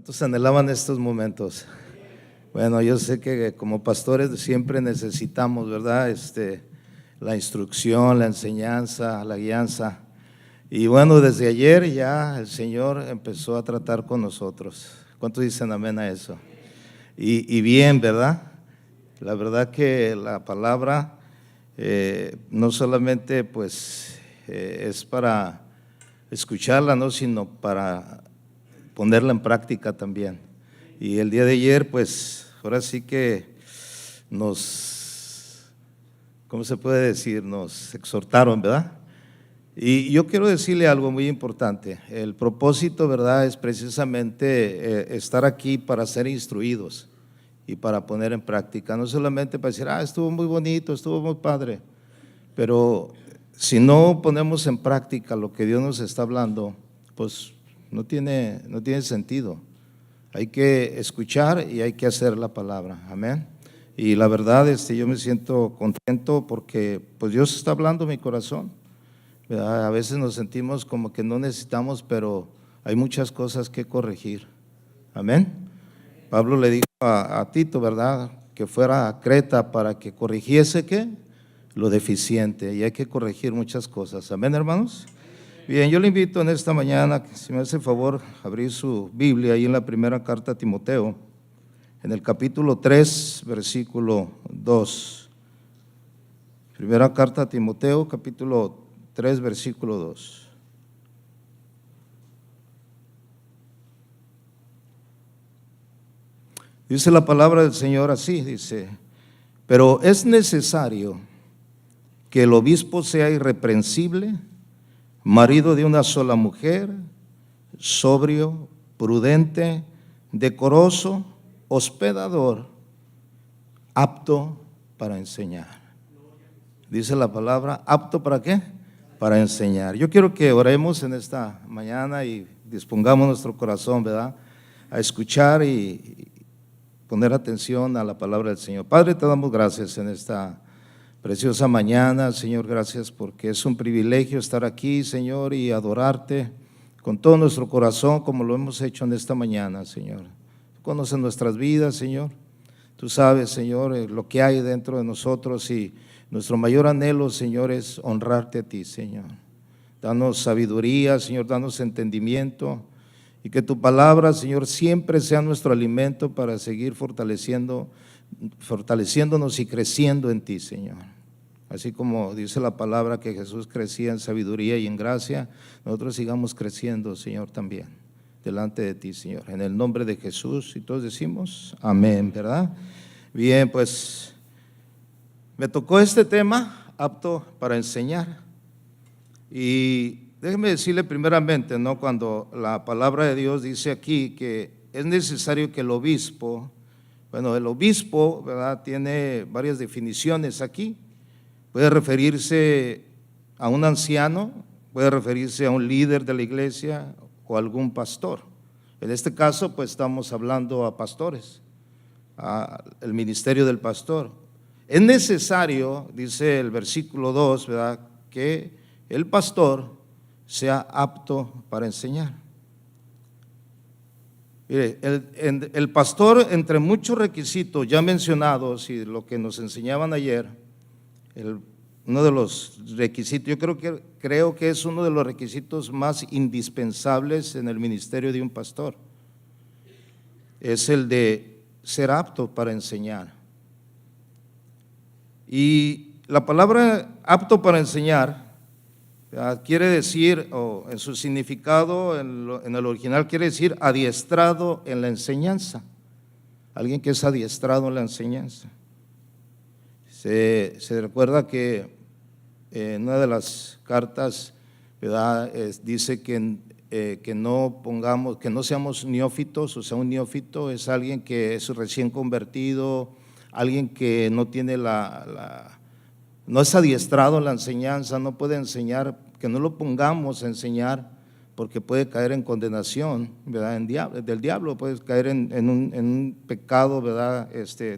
¿Cuántos anhelaban estos momentos? Bueno, yo sé que como pastores siempre necesitamos, ¿verdad? La instrucción, la enseñanza, la guianza. Y bueno, desde ayer ya el Señor empezó a tratar con nosotros. ¿Cuántos dicen amén a eso? Y bien, ¿verdad? La verdad que la palabra no solamente pues es para escucharla, ¿no? Sino para ponerla en práctica también. Y el día de ayer, pues, ahora sí que ¿cómo se puede decir? Nos exhortaron, ¿verdad? Y yo quiero decirle algo muy importante. El propósito, ¿verdad?, es precisamente estar aquí para ser instruidos y para poner en práctica. No solamente para decir, estuvo muy bonito, estuvo muy padre, pero si no ponemos en práctica lo que Dios nos está hablando, pues no tiene sentido. Hay que escuchar y hay que hacer la palabra, amén. Y la verdad, yo me siento contento porque pues Dios está hablando a mi corazón, ¿verdad? A veces nos sentimos como que no necesitamos, pero hay muchas cosas que corregir, amén. Pablo le dijo a Tito, ¿verdad?, que fuera a Creta para que corrigiese, ¿qué? Lo deficiente, y hay que corregir muchas cosas, amén, hermanos. Bien, yo le invito en esta mañana, si me hace favor, abrir su Biblia ahí en la primera carta a Timoteo, en el capítulo 3, versículo 2. Primera carta a Timoteo, capítulo 3, versículo 2. Dice la palabra del Señor así, dice: pero es necesario que el obispo sea irreprensible, marido de una sola mujer, sobrio, prudente, decoroso, hospedador, apto para enseñar. Dice la palabra, ¿apto para qué? Para enseñar. Yo quiero que oremos en esta mañana y dispongamos nuestro corazón, ¿verdad?, a escuchar y poner atención a la palabra del Señor. Padre, te damos gracias en esta preciosa mañana, Señor, gracias porque es un privilegio estar aquí, Señor, y adorarte con todo nuestro corazón como lo hemos hecho en esta mañana, Señor. Tú conoces nuestras vidas, Señor. Tú sabes, Señor, lo que hay dentro de nosotros, y nuestro mayor anhelo, Señor, es honrarte a ti, Señor. Danos sabiduría, Señor, danos entendimiento, y que tu palabra, Señor, siempre sea nuestro alimento para seguir fortaleciéndonos y creciendo en ti, Señor. Así como dice la palabra que Jesús crecía en sabiduría y en gracia, nosotros sigamos creciendo, Señor, también delante de ti, Señor, en el nombre de Jesús. Y todos decimos amén, ¿verdad? Bien, pues me tocó este tema, apto para enseñar. Y déjeme decirle primeramente, ¿no?, cuando la palabra de Dios dice aquí que es necesario que el obispo, bueno, el obispo, ¿verdad?, tiene varias definiciones aquí. Puede referirse a un anciano, puede referirse a un líder de la iglesia o a algún pastor. En este caso, pues estamos hablando a pastores, el ministerio del pastor. Es necesario, dice el versículo 2, ¿verdad?, que el pastor sea apto para enseñar. Mire, el pastor, entre muchos requisitos ya mencionados y lo que nos enseñaban ayer, uno de los requisitos, yo creo que es uno de los requisitos más indispensables en el ministerio de un pastor, es el de ser apto para enseñar. Y la palabra apto para enseñar quiere decir, o en su significado, en el original quiere decir adiestrado en la enseñanza. Alguien que es adiestrado en la enseñanza. Se recuerda que en una de las cartas, ¿verdad?, dice que no seamos neófitos. O sea, un neófito es alguien que es recién convertido, alguien que no tiene no es adiestrado en la enseñanza, no puede enseñar, que no lo pongamos a enseñar porque puede caer en condenación, ¿verdad?, del diablo, puede caer en un pecado, ¿verdad?,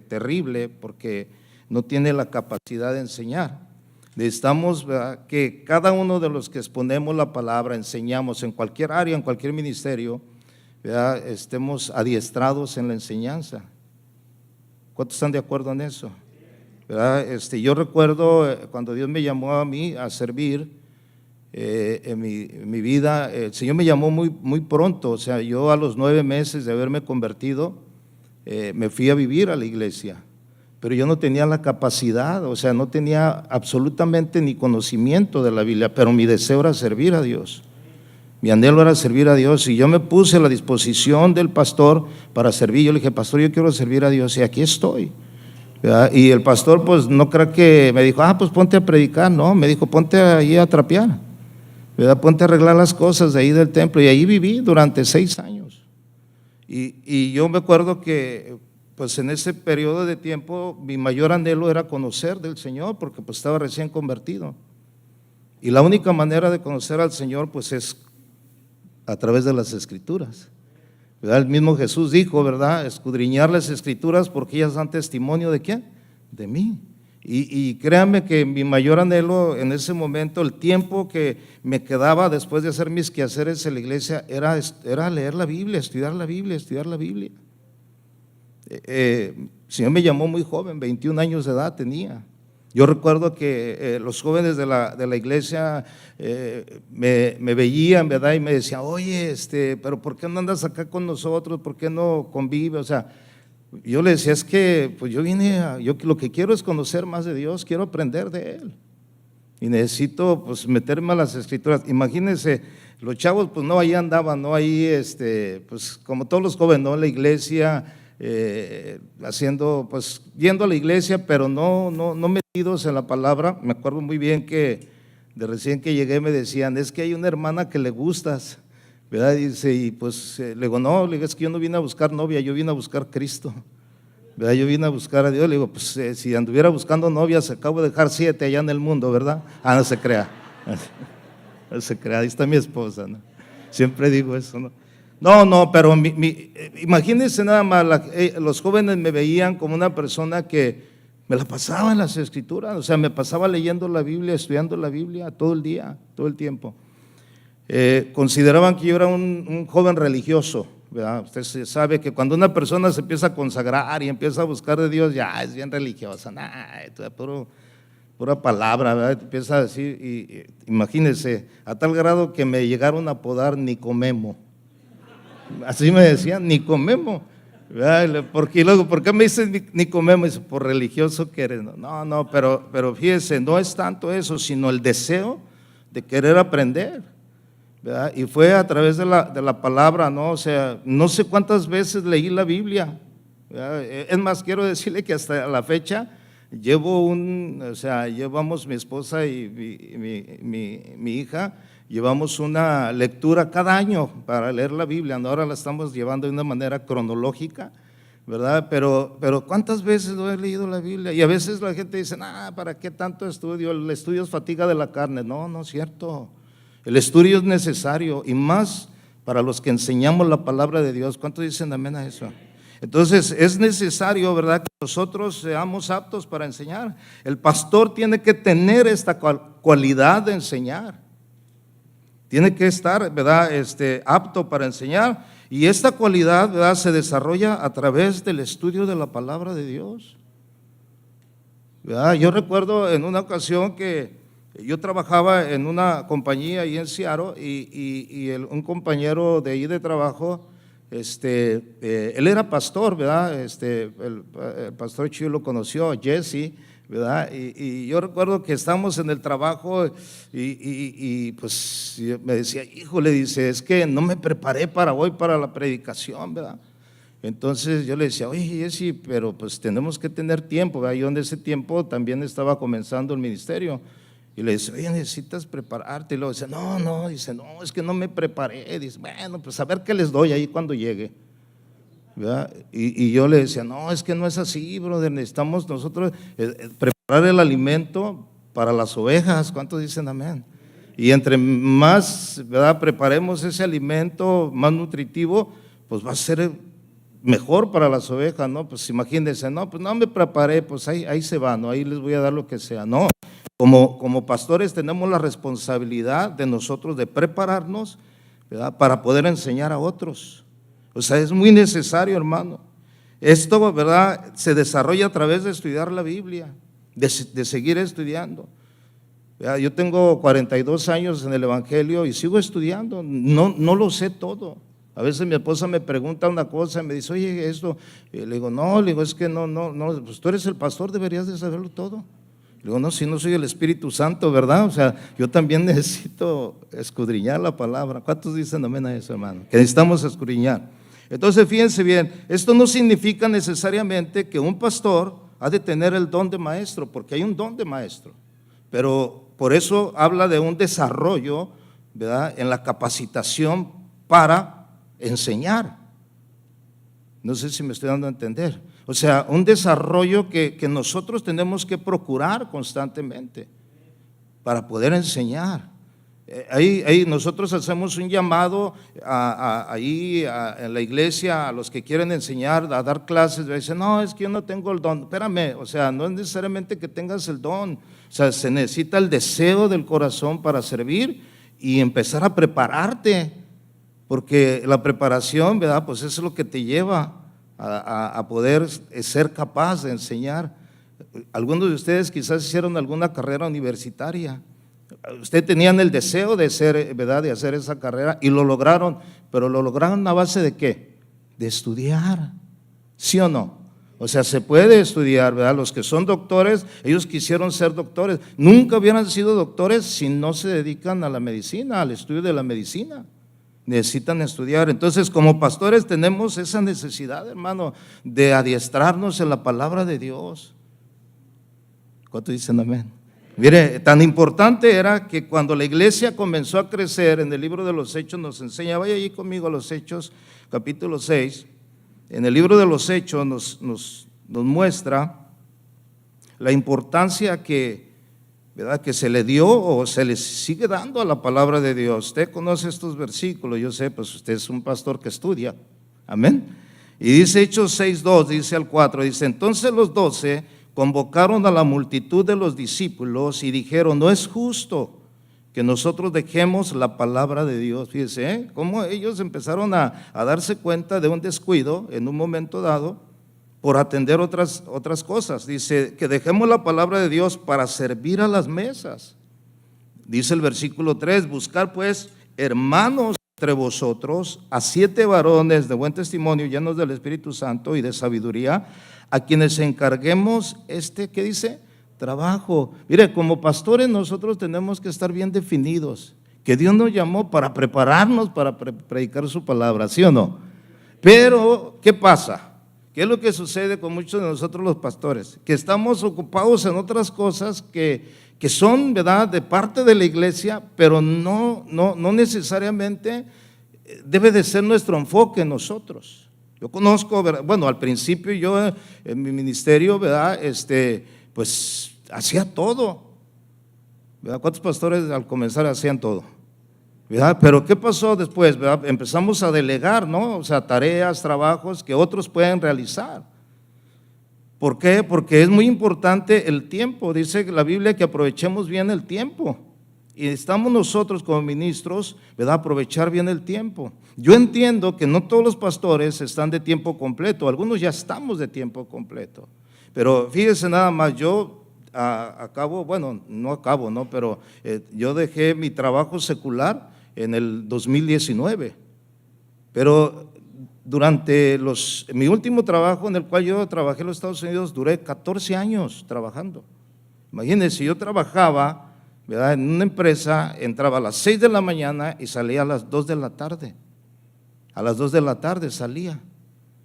terrible, porque no tiene la capacidad de enseñar. Necesitamos, ¿verdad?, que cada uno de los que exponemos la palabra, enseñamos en cualquier área, en cualquier ministerio, ¿verdad?, estemos adiestrados en la enseñanza. ¿Cuántos están de acuerdo en eso? ¿Verdad? Yo recuerdo cuando Dios me llamó a mí a servir en mi vida, el Señor me llamó muy pronto. O sea, yo a los 9 meses de haberme convertido, me fui a vivir a la iglesia, pero yo no tenía la capacidad, o sea, no tenía absolutamente ni conocimiento de la Biblia, pero mi deseo era servir a Dios. Mi anhelo era servir a Dios, y yo me puse a la disposición del pastor para servir. Yo le dije: pastor, yo quiero servir a Dios, y aquí estoy, ¿verdad? Y el pastor, pues no creo que me dijo: pues ponte a predicar. No, me dijo: ponte ahí a trapear, ¿verdad? Ponte a arreglar las cosas de ahí del templo. Y ahí viví durante 6 años. Y yo me acuerdo que pues en ese periodo de tiempo mi mayor anhelo era conocer del Señor, porque pues estaba recién convertido. Y la única manera de conocer al Señor pues es a través de las Escrituras, ¿verdad? El mismo Jesús dijo, ¿verdad?, escudriñar las Escrituras porque ellas dan testimonio ¿de qué? De mí. Y créanme que mi mayor anhelo en ese momento, el tiempo que me quedaba después de hacer mis quehaceres en la iglesia, era leer la Biblia, estudiar la Biblia, estudiar la Biblia. El Señor me llamó muy joven, 21 años de edad tenía. Yo recuerdo que los jóvenes de la iglesia me veían, ¿verdad?, y me decían: oye, pero ¿por qué no andas acá con nosotros? ¿Por qué no convives? O sea, yo le decía: es que pues yo lo que quiero es conocer más de Dios, quiero aprender de Él, y necesito pues meterme a las Escrituras. Imagínense, los chavos pues no, ahí andaban, no, ahí pues como todos los jóvenes, no, en la iglesia, haciendo, pues yendo a la iglesia, pero no metidos en la palabra. Me acuerdo muy bien que de recién que llegué me decían: es que hay una hermana que le gustas, ¿verdad? Dice, y pues le digo: no, le digo, es que yo no vine a buscar novia, yo vine a buscar Cristo, ¿verdad? Yo vine a buscar a Dios. Le digo: pues si anduviera buscando novias, acabo de dejar 7 allá en el mundo, ¿verdad? No se crea, no se crea, ahí está mi esposa, ¿no? Siempre digo eso, ¿no? No, pero imagínense nada más, los jóvenes me veían como una persona que me la pasaba en las Escrituras, o sea, me pasaba leyendo la Biblia, estudiando la Biblia todo el día, todo el tiempo. Consideraban que yo era un joven religioso, ¿verdad? Usted sabe que cuando una persona se empieza a consagrar y empieza a buscar de Dios, ya es bien religiosa, pura palabra, ¿verdad? Empieza a decir, y imagínense, a tal grado que me llegaron a apodar Nicomemo. Así me decían, Nicomemo, ¿verdad? Porque luego, ¿por qué me dicen Nicomemo? Dice: por religioso que eres. No, pero fíjese, no es tanto eso, sino el deseo de querer aprender, ¿verdad? Y fue a través de la palabra, ¿no? O sea, no sé cuántas veces leí la Biblia, ¿verdad? Es más, quiero decirle que hasta la fecha llevamos mi esposa y mi hija, llevamos una lectura cada año para leer la Biblia, ¿no? Ahora la estamos llevando de una manera cronológica, ¿verdad? Pero ¿cuántas veces no he leído la Biblia? Y a veces la gente dice: ¿para qué tanto estudio? El estudio es fatiga de la carne. No es cierto. El estudio es necesario, y más para los que enseñamos la palabra de Dios. ¿Cuántos dicen amén a eso? Entonces es necesario, ¿verdad?, que nosotros seamos aptos para enseñar. El pastor tiene que tener esta cualidad de enseñar. Tiene que estar, ¿verdad?, apto para enseñar. Y esta cualidad, ¿verdad?, se desarrolla a través del estudio de la palabra de Dios, ¿verdad? Yo recuerdo en una ocasión que yo trabajaba en una compañía ahí en Seattle, y un compañero de ahí de trabajo, él era pastor, ¿verdad? El pastor Chiu lo conoció, Jesse, ¿verdad? Y yo recuerdo que estábamos en el trabajo y pues me decía: híjole, dice, es que no me preparé para hoy para la predicación, ¿verdad? Entonces yo le decía: oye, Jesse, pero pues tenemos que tener tiempo, ¿verdad? Yo en ese tiempo también estaba comenzando el ministerio. Y le dice: oye, necesitas prepararte. Y luego dice: no, dice, no, es que no me preparé. Dice: bueno, pues a ver qué les doy ahí cuando llegue, ¿verdad? Y yo le decía: no, es que no es así, brother, necesitamos nosotros preparar el alimento para las ovejas. ¿Cuántos dicen amén? Y entre más, ¿verdad?, preparemos ese alimento más nutritivo, pues va a ser mejor para las ovejas, ¿no? Pues imagínense: no, pues no me preparé, pues ahí se va, ¿no? Ahí les voy a dar lo que sea. No. Como pastores tenemos la responsabilidad de nosotros de prepararnos, ¿verdad?, para poder enseñar a otros. O sea, es muy necesario, hermano. Esto, ¿verdad?, se desarrolla a través de estudiar la Biblia, de seguir estudiando. Yo tengo 42 años en el Evangelio y sigo estudiando, no lo sé todo. A veces mi esposa me pregunta una cosa y me dice, oye, esto, y le digo, no, es que no, pues tú eres el pastor, deberías de saberlo todo. Le digo, no, si no soy el Espíritu Santo, ¿verdad? O sea, yo también necesito escudriñar la palabra. ¿Cuántos dicen amén a eso, hermano? Que necesitamos escudriñar. Entonces, fíjense bien, esto no significa necesariamente que un pastor ha de tener el don de maestro, porque hay un don de maestro, pero por eso habla de un desarrollo, ¿verdad?, en la capacitación para enseñar. No sé si me estoy dando a entender. O sea, un desarrollo que nosotros tenemos que procurar constantemente para poder enseñar. Ahí nosotros hacemos un llamado en la iglesia a los que quieren enseñar, a dar clases. Dicen, no, es que yo no tengo el don. Espérame, o sea, no es necesariamente que tengas el don. O sea, se necesita el deseo del corazón para servir y empezar a prepararte, porque la preparación, ¿verdad?, pues eso es lo que te lleva a poder ser capaz de enseñar. Algunos de ustedes quizás hicieron alguna carrera universitaria. Ustedes tenían el deseo de ser, ¿verdad?, de hacer esa carrera y lo lograron, pero lo lograron a base de ¿qué? De estudiar, ¿sí o no? O sea, se puede estudiar, ¿verdad? Los que son doctores, ellos quisieron ser doctores, nunca hubieran sido doctores si no se dedican a la medicina, al estudio de la medicina. Necesitan estudiar. Entonces, como pastores tenemos esa necesidad, hermano, de adiestrarnos en la palabra de Dios. ¿Cuántos dicen amén? Mire, tan importante era que cuando la iglesia comenzó a crecer, en el libro de los Hechos nos enseña, vaya allí conmigo a los Hechos, capítulo 6, en el libro de los Hechos nos muestra la importancia que, ¿verdad?, que se le dio o se le sigue dando a la palabra de Dios. Usted conoce estos versículos, yo sé, pues usted es un pastor que estudia, amén. Y dice Hechos 6:2, dice al 4, dice, entonces los 12 convocaron a la multitud de los discípulos y dijeron, no es justo que nosotros dejemos la palabra de Dios. Fíjese, cómo ellos empezaron a darse cuenta de un descuido en un momento dado por atender otras cosas. Dice, que dejemos la palabra de Dios para servir a las mesas. Dice el versículo 3, buscar pues, hermanos, entre vosotros a 7 varones de buen testimonio, llenos del Espíritu Santo y de sabiduría, a quienes encarguemos ¿qué dice? Trabajo. Mire, como pastores nosotros tenemos que estar bien definidos, que Dios nos llamó para prepararnos para predicar su palabra, ¿sí o no? Pero, ¿qué pasa? ¿Qué es lo que sucede con muchos de nosotros los pastores? Que estamos ocupados en otras cosas que son, ¿verdad?, de parte de la iglesia, pero no necesariamente debe de ser nuestro enfoque en nosotros. Yo conozco, bueno, al principio yo en mi ministerio, ¿verdad?, pues hacía todo, ¿verdad? ¿Cuántos pastores al comenzar hacían todo? ¿Verdad? Pero ¿qué pasó después? ¿Verdad? Empezamos a delegar, ¿no? O sea, tareas, trabajos que otros pueden realizar. ¿Por qué? Porque es muy importante el tiempo. Dice la Biblia que aprovechemos bien el tiempo. Y estamos nosotros como ministros, ¿verdad?, aprovechar bien el tiempo. Yo entiendo que no todos los pastores están de tiempo completo, algunos ya estamos de tiempo completo. Pero fíjese nada más, yo acabo, bueno, no acabo, ¿no? Pero yo dejé mi trabajo secular en el 2019. Pero durante mi último trabajo en el cual yo trabajé en los Estados Unidos, duré 14 años trabajando. Imagínense, yo trabajaba, ¿verdad?, en una empresa, entraba a las 6 de la mañana y salía a las 2 de la tarde. A las 2 de la tarde salía.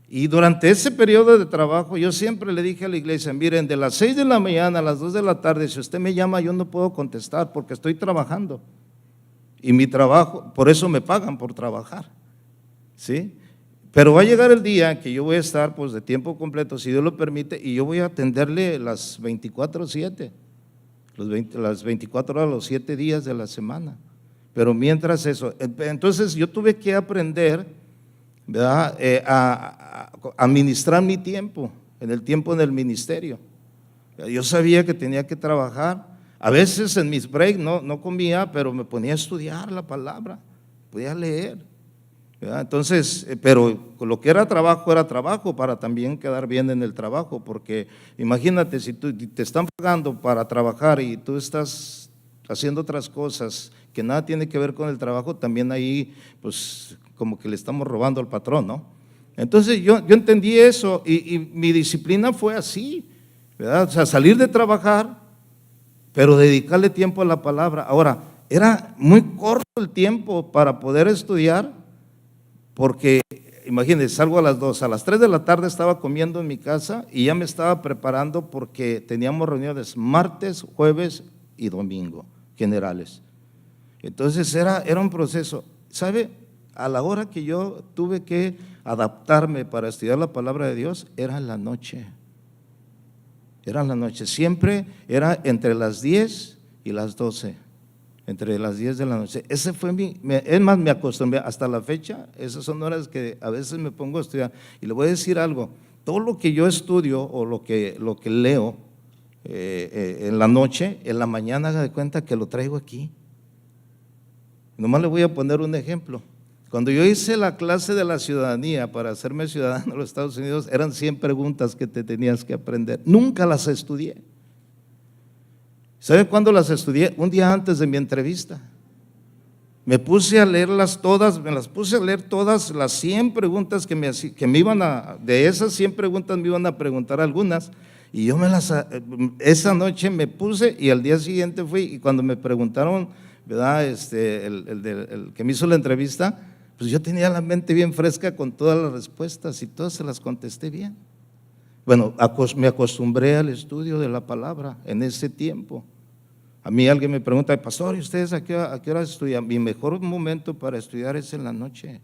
Y durante ese periodo de trabajo yo siempre le dije a la iglesia, miren, de las 6 de la mañana a las 2 de la tarde, si usted me llama yo no puedo contestar porque estoy trabajando. Y mi trabajo, por eso me pagan por trabajar, ¿sí? Pero va a llegar el día que yo voy a estar pues de tiempo completo, si Dios lo permite, y yo voy a atenderle las 24/7, las 24 horas, los 7 días de la semana. Pero mientras eso, entonces yo tuve que aprender, ¿verdad?, a administrar mi tiempo, en el tiempo en el ministerio. Yo sabía que tenía que trabajar. A veces en mis breaks no comía, pero me ponía a estudiar la palabra, podía leer. ¿verdad? Entonces, pero lo que era trabajo para también quedar bien en el trabajo, porque imagínate si te están pagando para trabajar y tú estás haciendo otras cosas que nada tiene que ver con el trabajo, también ahí pues como que le estamos robando al patrón, ¿no? Entonces yo entendí eso y mi disciplina fue así, ¿verdad? O sea, salir de trabajar, pero dedicarle tiempo a la palabra. Ahora, era muy corto el tiempo para poder estudiar, porque imagínense, salgo a las 2, a las 3 de la tarde estaba comiendo en mi casa y ya me estaba preparando porque teníamos reuniones martes, jueves y domingo, generales. Entonces era un proceso, ¿sabe? A la hora que yo tuve que adaptarme para estudiar la palabra de Dios, era en la noche. Era en la noche, siempre era entre las 10 y las 12. Entre las 10 de la noche. Ese fue es más, me acostumbré hasta la fecha. Esas son horas que a veces me pongo a estudiar. Y le voy a decir algo: todo lo que yo estudio o lo que leo en la noche, en la mañana haga de cuenta que lo traigo aquí. Nomás le voy a poner un ejemplo. Cuando yo hice la clase de la ciudadanía para hacerme ciudadano de los Estados Unidos, eran 100 preguntas que te tenías que aprender. Nunca las estudié. ¿Sabe cuándo las estudié? Un día antes de mi entrevista. Me puse a leerlas todas, me las puse a leer todas las 100 preguntas que me iban a, de esas 100 preguntas me iban a preguntar algunas, y yo esa noche me puse y al día siguiente fui, y cuando me preguntaron, ¿verdad? El que me hizo la entrevista, pues yo tenía la mente bien fresca con todas las respuestas y todas se las contesté bien. Bueno, me acostumbré al estudio de la palabra en ese tiempo. A mí alguien me pregunta: pastor, ¿y ustedes a qué hora estudian? Mi mejor momento para estudiar es en la noche.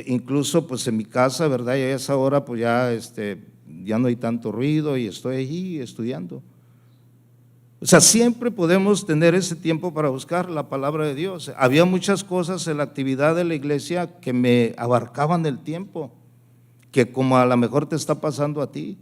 Incluso pues en mi casa, ¿verdad? Y a esa hora pues ya no hay tanto ruido y estoy allí estudiando. O sea, siempre podemos tener ese tiempo para buscar la palabra de Dios. Había muchas cosas en la actividad de la iglesia que me abarcaban el tiempo, que como a lo mejor te está pasando a ti.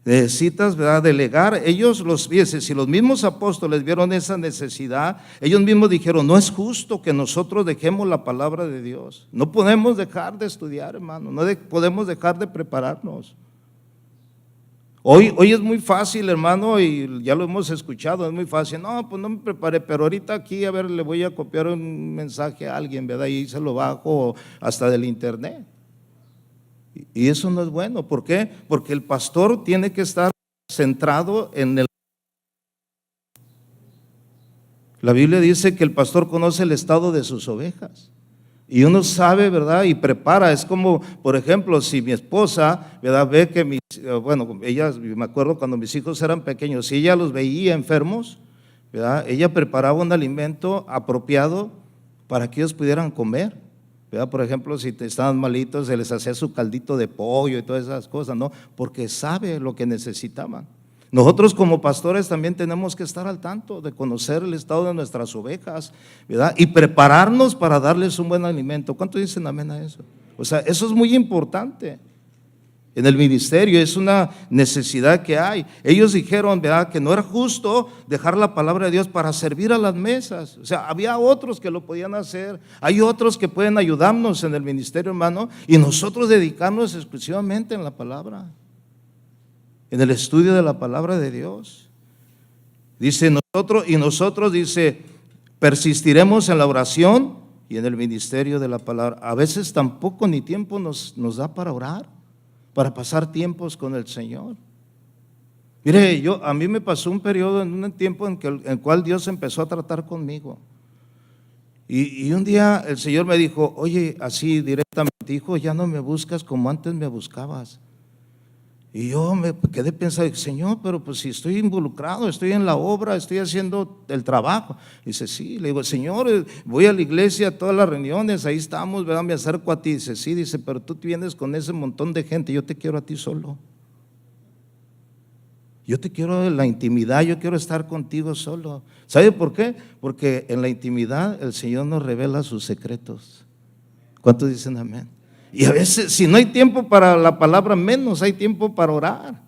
Necesitas, ¿verdad?, delegar. Fíjense, si los mismos apóstoles vieron esa necesidad, ellos mismos dijeron: no es justo que nosotros dejemos la palabra de Dios. No podemos dejar de estudiar, hermano, no podemos dejar de prepararnos. Hoy es muy fácil, hermano, y ya lo hemos escuchado, es muy fácil. No, pues no me preparé, pero ahorita aquí, a ver, le voy a copiar un mensaje a alguien, ¿verdad? Y se lo bajo hasta del internet. Y eso no es bueno. ¿Por qué? Porque el pastor tiene que estar centrado en La Biblia dice que el pastor conoce el estado de sus ovejas. Y uno sabe, ¿verdad? Y prepara. Es como, por ejemplo, si mi esposa, ¿verdad?, ve que me acuerdo cuando mis hijos eran pequeños, si ella los veía enfermos, ¿verdad?, ella preparaba un alimento apropiado para que ellos pudieran comer, ¿verdad? Por ejemplo, si estaban malitos, se les hacía su caldito de pollo y todas esas cosas, ¿no? Porque sabe lo que necesitaban. Nosotros como pastores también tenemos que estar al tanto de conocer el estado de nuestras ovejas, ¿verdad? Y prepararnos para darles un buen alimento. ¿Cuántos dicen amén a eso? O sea, eso es muy importante. En el ministerio es una necesidad que hay. Ellos dijeron, ¿verdad?, que no era justo dejar la palabra de Dios para servir a las mesas. O sea, había otros que lo podían hacer. Hay otros que pueden ayudarnos en el ministerio, hermano, y nosotros dedicarnos exclusivamente en la palabra, en el estudio de la palabra de Dios. Dice nosotros, dice, persistiremos en la oración y en el ministerio de la palabra. A veces tampoco ni tiempo nos da para orar, para pasar tiempos con el Señor. Mire, a mí me pasó un periodo, en un tiempo en el cual Dios empezó a tratar conmigo. Y un día el Señor me dijo: oye, así directamente, hijo, ya no me buscas como antes me buscabas. Y yo me quedé pensando: Señor, pero pues si estoy involucrado, estoy en la obra, estoy haciendo el trabajo. Dice: sí. Le digo: Señor, voy a la iglesia, a todas las reuniones, ahí estamos, ¿verdad? Me acerco a ti. Dice: sí. Dice: pero tú vienes con ese montón de gente, yo te quiero a ti solo. Yo te quiero en la intimidad, yo quiero estar contigo solo. ¿Sabe por qué? Porque en la intimidad el Señor nos revela sus secretos. ¿Cuántos dicen amén? Y a veces, si no hay tiempo para la palabra, menos hay tiempo para orar.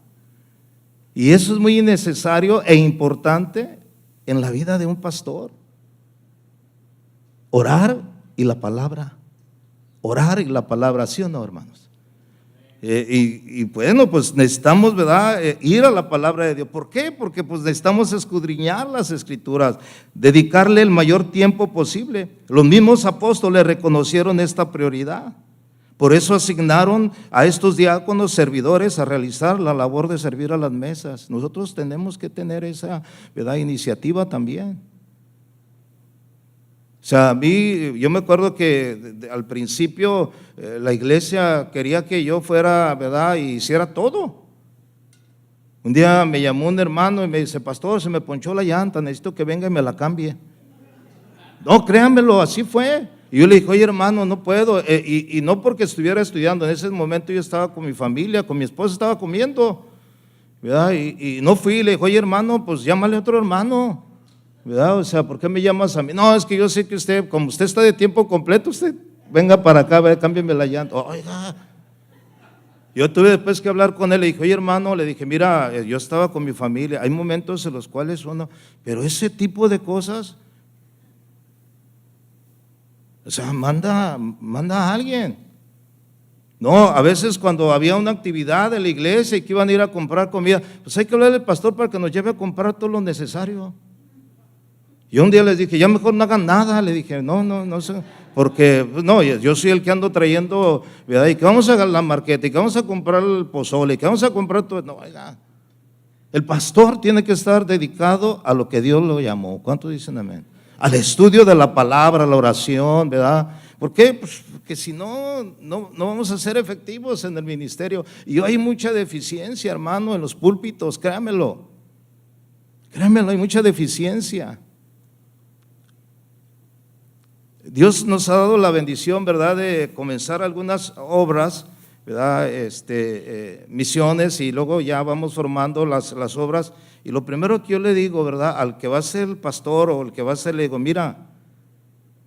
Y eso es muy necesario e importante en la vida de un pastor. Orar y la palabra. orar y la palabra, ¿sí o no, hermanos? Y bueno, pues necesitamos, ¿verdad?, ir a la palabra de Dios. ¿Por qué? Porque pues necesitamos escudriñar las Escrituras, dedicarle el mayor tiempo posible. Los mismos apóstoles reconocieron esta prioridad. Por eso asignaron a estos diáconos servidores a realizar la labor de servir a las mesas. Nosotros tenemos que tener esa, ¿verdad?, iniciativa también. O sea, a mí, yo me acuerdo que al principio la iglesia quería que yo fuera, ¿verdad?, y hiciera todo. Un día me llamó un hermano y me dice: pastor, se me ponchó la llanta, necesito que venga y me la cambie. No, créanmelo, así fue. Y yo le dije: oye, hermano, no puedo. Y no porque estuviera estudiando, en ese momento yo estaba con mi familia, con mi esposa, estaba comiendo, ¿verdad? Y no fui. Le dije: oye, hermano, pues llámale a otro hermano, ¿verdad? O sea, ¿por qué me llamas a mí? No, es que yo sé que usted, como usted está de tiempo completo, usted venga para acá, cámbiame la llanta. Oiga, yo tuve después que hablar con él. Le dije: oye, hermano, le dije, mira, yo estaba con mi familia, hay momentos en los cuales uno, pero ese tipo de cosas, o sea, manda a alguien. No, a veces cuando había una actividad de la iglesia y que iban a ir a comprar comida, pues hay que hablarle al pastor para que nos lleve a comprar todo lo necesario. Yo un día les dije: ya mejor no hagan nada. Le dije: no sé, porque no, yo soy el que ando trayendo, ¿verdad? Y que vamos a la marqueta, y que vamos a comprar el pozole, y que vamos a comprar todo. No, oiga, el pastor tiene que estar dedicado a lo que Dios lo llamó. ¿Cuántos dicen amén? Al estudio de la palabra, a la oración, ¿verdad? ¿Por qué? Pues porque si no vamos a ser efectivos en el ministerio. Y hay mucha deficiencia, hermano, en los púlpitos, créamelo, hay mucha deficiencia. Dios nos ha dado la bendición, ¿verdad?, de comenzar algunas obras, ¿verdad?, misiones, y luego ya vamos formando las obras. Y lo primero que yo le digo, ¿verdad?, al que va a ser el pastor o el que va a ser, le digo: mira,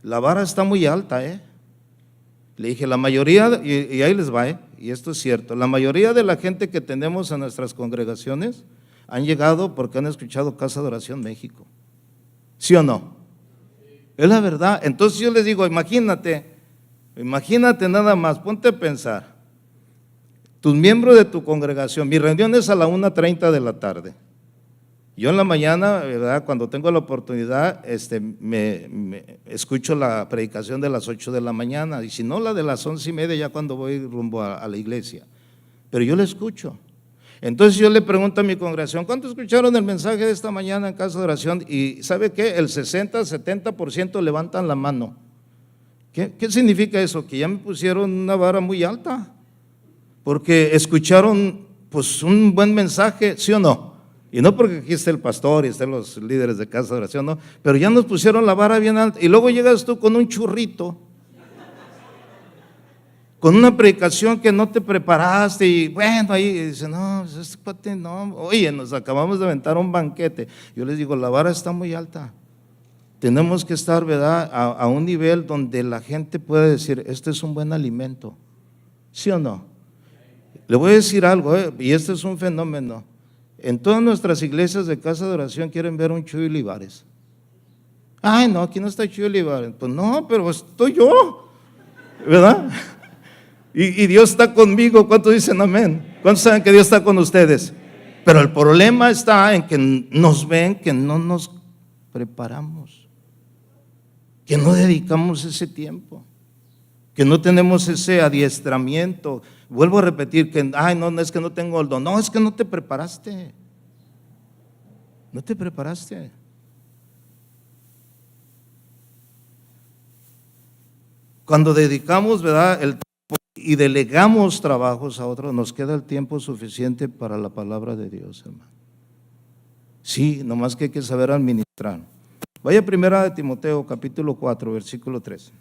la vara está muy alta, Le dije: la mayoría, y ahí les va, y esto es cierto, la mayoría de la gente que tenemos en nuestras congregaciones han llegado porque han escuchado Casa de Oración México. ¿Sí o no? Es la verdad. Entonces yo les digo: imagínate nada más, ponte a pensar, tus miembros de tu congregación, mi reunión es a la 1:30 de la tarde. Yo en la mañana, ¿verdad?, cuando tengo la oportunidad, me escucho la predicación de las 8 de la mañana, y si no, la de las 11:30, ya cuando voy rumbo a la iglesia. Pero yo la escucho. Entonces yo le pregunto a mi congregación: ¿cuántos escucharon el mensaje de esta mañana en Casa de Oración? Y ¿sabe qué? El 60-70% levantan la mano. ¿Qué significa eso? Que ya me pusieron una vara muy alta, porque escucharon pues un buen mensaje, ¿sí o no? Y no porque aquí esté el pastor y estén los líderes de Casa de Oración, no, pero ya nos pusieron la vara bien alta. Y luego llegas tú con un churrito, con una predicación que no te preparaste, y bueno, ahí dice: no, este cuate no, oye, nos acabamos de aventar un banquete. Yo les digo: la vara está muy alta. Tenemos que estar, ¿verdad?, a un nivel donde la gente pueda decir: este es un buen alimento. ¿Sí o no? Le voy a decir algo, y este es un fenómeno. En todas nuestras iglesias de Casa de Oración quieren ver un Chuy Olivares. Ay, no, aquí no está Chuy Olivares. Pues no, pero estoy yo, ¿verdad? Y Dios está conmigo. ¿Cuántos dicen amén? ¿Cuántos saben que Dios está con ustedes? Pero el problema está en que nos ven que no nos preparamos, que no dedicamos ese tiempo, que no tenemos ese adiestramiento. Vuelvo a repetir que, ay, no es que no tengo el don. No, es que no te preparaste. No te preparaste. Cuando dedicamos, ¿verdad?, el tiempo y delegamos trabajos a otros, nos queda el tiempo suficiente para la palabra de Dios, hermano. Sí, nomás que hay que saber administrar. Vaya a 1 Timoteo, capítulo 4, versículo 3.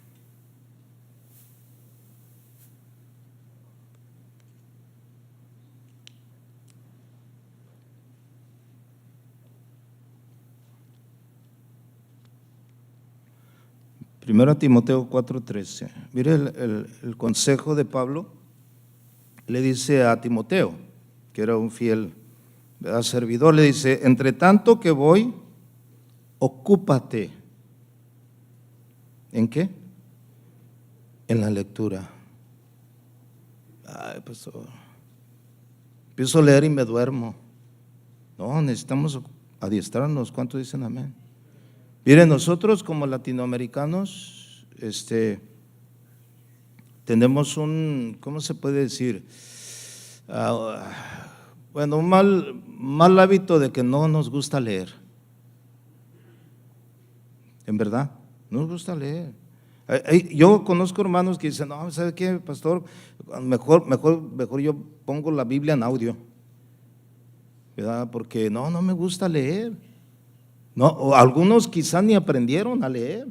Primero Timoteo 4:13. Mire el consejo de Pablo. Le dice a Timoteo, que era un fiel, ¿verdad?, servidor, le dice: entre tanto que voy, ocúpate. ¿En qué? en la lectura. Ay, pastor, empiezo a leer y me duermo. No, necesitamos adiestrarnos. ¿Cuántos dicen amén? Miren, nosotros como latinoamericanos, tenemos un, ¿cómo se puede decir? Bueno, un mal hábito de que no nos gusta leer. En verdad, no nos gusta leer. Yo conozco hermanos que dicen, no, ¿sabe qué, pastor? Mejor yo pongo la Biblia en audio, ¿verdad? Porque no me gusta leer. No, o algunos quizás ni aprendieron a leer.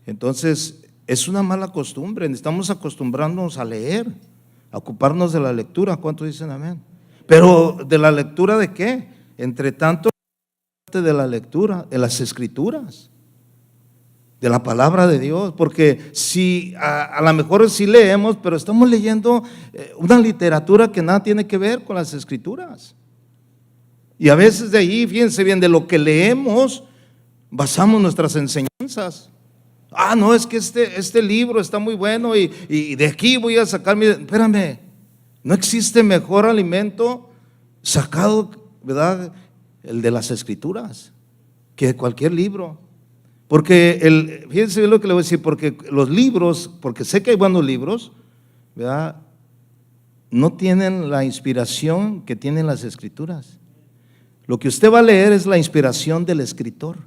Entonces, es una mala costumbre. Necesitamos acostumbrarnos a leer, a ocuparnos de la lectura. ¿Cuántos dicen amén? Pero ¿de la lectura de qué? Entre tanto, de la lectura, de las Escrituras, de la palabra de Dios, porque si a lo mejor sí leemos, pero estamos leyendo una literatura que nada tiene que ver con las Escrituras. Y a veces de ahí, fíjense bien, de lo que leemos, basamos nuestras enseñanzas. No, es que este libro está muy bueno y de aquí voy a sacar espérame, no existe mejor alimento sacado, ¿verdad?, el de las Escrituras, que cualquier libro. Porque fíjense bien lo que le voy a decir, porque los libros, porque sé que hay buenos libros, ¿verdad?, no tienen la inspiración que tienen las Escrituras. Lo que usted va a leer es la inspiración del escritor.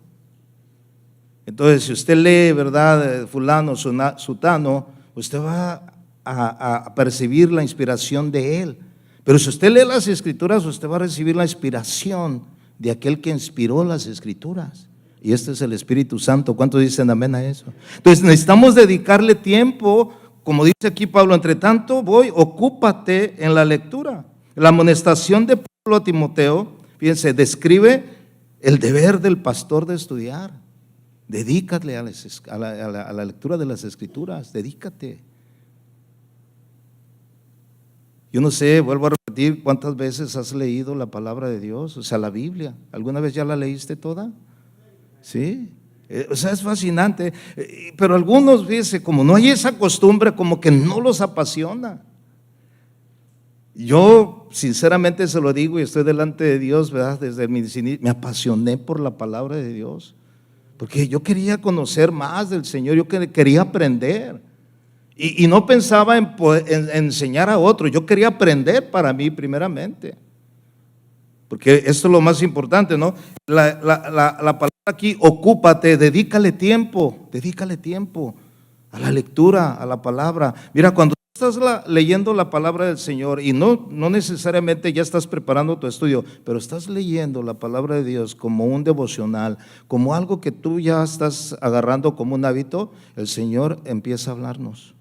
Entonces, si usted lee, ¿verdad?, fulano, sutano, usted va a percibir la inspiración de él. Pero si usted lee las Escrituras, usted va a recibir la inspiración de aquel que inspiró las Escrituras. Y este es el Espíritu Santo. ¿Cuántos dicen amén a eso? Entonces necesitamos dedicarle tiempo, como dice aquí Pablo, entre tanto ocúpate en la lectura. La amonestación de Pablo a Timoteo, fíjense, describe el deber del pastor de estudiar. Dedícate a la lectura de las Escrituras, dedícate. Yo no sé, vuelvo a repetir, ¿cuántas veces has leído la palabra de Dios? O sea, la Biblia. ¿Alguna vez ya la leíste toda? Sí. O sea, es fascinante. Pero algunos, fíjense, como no hay esa costumbre, como que no los apasiona. Yo sinceramente se lo digo y estoy delante de Dios, ¿verdad? Desde me apasioné por la palabra de Dios, porque yo quería conocer más del Señor, yo quería aprender y no pensaba en enseñar a otros, yo quería aprender para mí primeramente, porque esto es lo más importante, ¿no? La palabra aquí, ocúpate, dedícale tiempo a la lectura, a la palabra. Mira, cuando estás leyendo la palabra del Señor y no necesariamente ya estás preparando tu estudio, pero estás leyendo la palabra de Dios como un devocional, como algo que tú ya estás agarrando como un hábito, el Señor empieza a hablarnos.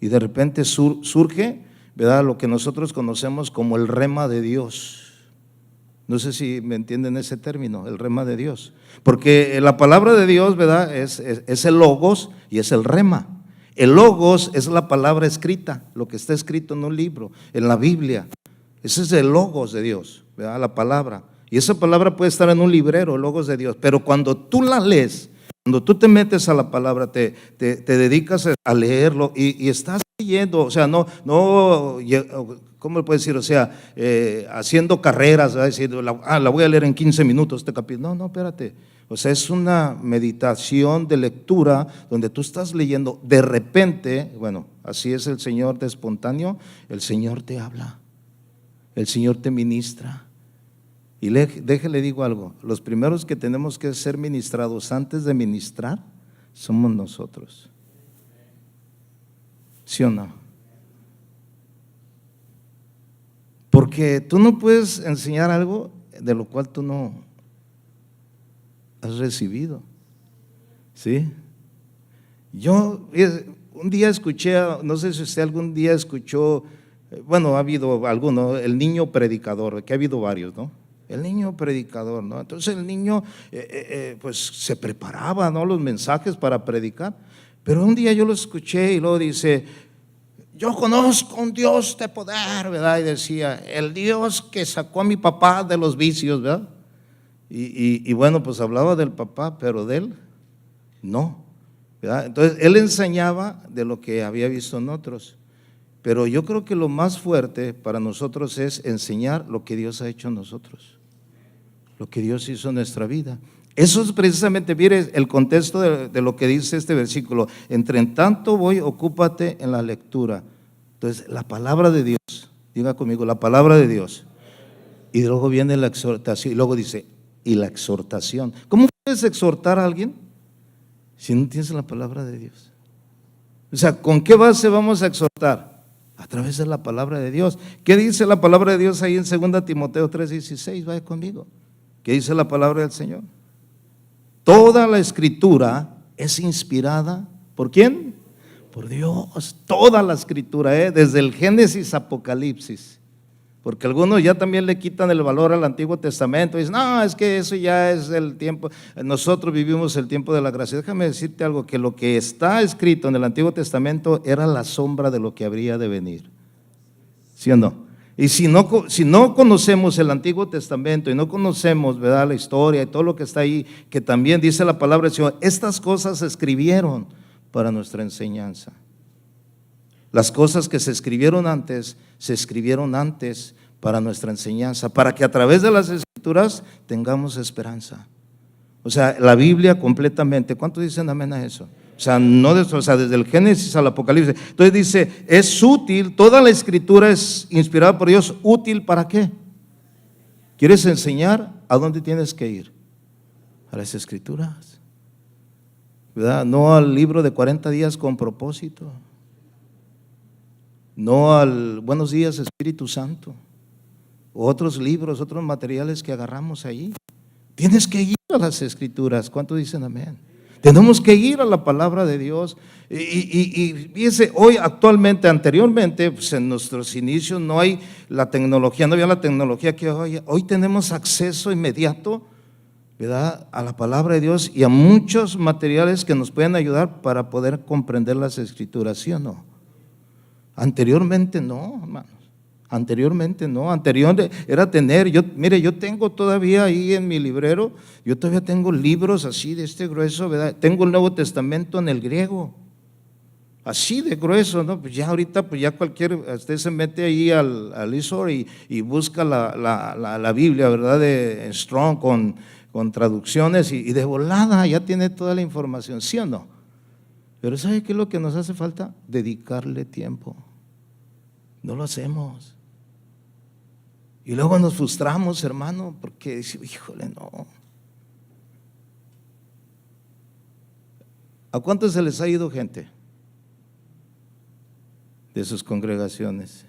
Y de repente surge, ¿verdad?, lo que nosotros conocemos como el rema de Dios. No sé si me entienden ese término, el rema de Dios. Porque la palabra de Dios, ¿verdad?, es el logos y es el rema. El logos es la palabra escrita, lo que está escrito en un libro, en la Biblia. Ese es el logos de Dios, ¿verdad?, la palabra. Y esa palabra puede estar en un librero, el logos de Dios. Pero cuando tú la lees, cuando tú te metes a la palabra, te dedicas a leerlo y estás leyendo, o sea, no, ¿cómo le puedes decir? O sea, haciendo carreras, ¿verdad? Decir, la voy a leer en 15 minutos este capítulo. No, espérate. O sea, es una meditación de lectura donde tú estás leyendo, de repente, bueno, así es el Señor de espontáneo, el Señor te habla, el Señor te ministra. Y déjele digo algo, los primeros que tenemos que ser ministrados antes de ministrar somos nosotros. ¿Sí o no? Porque tú no puedes enseñar algo de lo cual tú no has recibido. ¿Sí? Yo un día escuché, no sé si usted algún día escuchó, bueno, ha habido alguno, el niño predicador, que ha habido varios, ¿no? El niño predicador, ¿no? Entonces el niño pues se preparaba, ¿no?, los mensajes para predicar. Pero un día yo lo escuché y luego dice, yo conozco un Dios de poder, ¿verdad? Y decía, el Dios que sacó a mi papá de los vicios, ¿verdad? Y bueno, pues hablaba del papá, pero de él no. ¿verdad? Entonces, él enseñaba de lo que había visto en otros. Pero yo creo que lo más fuerte para nosotros es enseñar lo que Dios ha hecho en nosotros, lo que Dios hizo en nuestra vida. Eso es precisamente, mire, el contexto de lo que dice este versículo. Entre en tanto voy, ocúpate en la lectura. Entonces, la palabra de Dios, diga conmigo, la palabra de Dios. Y luego viene la exhortación, y luego dice, y la exhortación. ¿Cómo puedes exhortar a alguien si no tienes la palabra de Dios? O sea, ¿con qué base vamos a exhortar? A través de la palabra de Dios. ¿Qué dice la palabra de Dios ahí en 2 Timoteo 3:16? Vaya conmigo. ¿Qué dice la palabra del Señor? Toda la escritura es inspirada, ¿por quién? Por Dios. Toda la escritura, desde el Génesis a Apocalipsis. Porque algunos ya también le quitan el valor al Antiguo Testamento y dicen, no, es que eso ya es el tiempo, nosotros vivimos el tiempo de la gracia. Déjame decirte algo, que lo que está escrito en el Antiguo Testamento era la sombra de lo que habría de venir. ¿Sí o no? Y si no conocemos el Antiguo Testamento y no conocemos, ¿verdad?, la historia y todo lo que está ahí, que también dice la palabra del Señor, estas cosas se escribieron para nuestra enseñanza. Las cosas que se escribieron antes para nuestra enseñanza, para que a través de las escrituras tengamos esperanza. O sea, la Biblia completamente, ¿cuántos dicen amén a eso? O sea, desde el Génesis al Apocalipsis. Entonces dice, es útil, toda la escritura es inspirada por Dios, ¿útil para qué? ¿Quieres enseñar? ¿A dónde tienes que ir? A las escrituras, ¿verdad? No al libro de 40 días con propósito. No al Buenos días Espíritu Santo, o otros libros, otros materiales que agarramos ahí. Tienes que ir a las escrituras. ¿Cuántos dicen amén? Tenemos que ir a la palabra de Dios. Y fíjese, hoy actualmente, anteriormente, pues en nuestros inicios no hay la tecnología, no había la tecnología que hoy tenemos acceso inmediato, ¿verdad?, a la palabra de Dios y a muchos materiales que nos pueden ayudar para poder comprender las escrituras, ¿sí o no? Anteriormente no, hermanos. Anteriormente no. Anteriormente era tener, yo tengo todavía ahí en mi librero, yo todavía tengo libros así de este grueso, ¿verdad? Tengo el Nuevo Testamento en el griego, así de grueso, ¿no? Pues ya ahorita, pues ya usted se mete ahí al ISOR y busca la Biblia, ¿verdad?, de Strong con traducciones y de volada ya tiene toda la información, ¿sí o no? Pero ¿sabe qué es lo que nos hace falta? Dedicarle tiempo. No lo hacemos. Y luego nos frustramos, hermano, porque decimos, híjole, no. ¿A cuántos se les ha ido gente de sus congregaciones?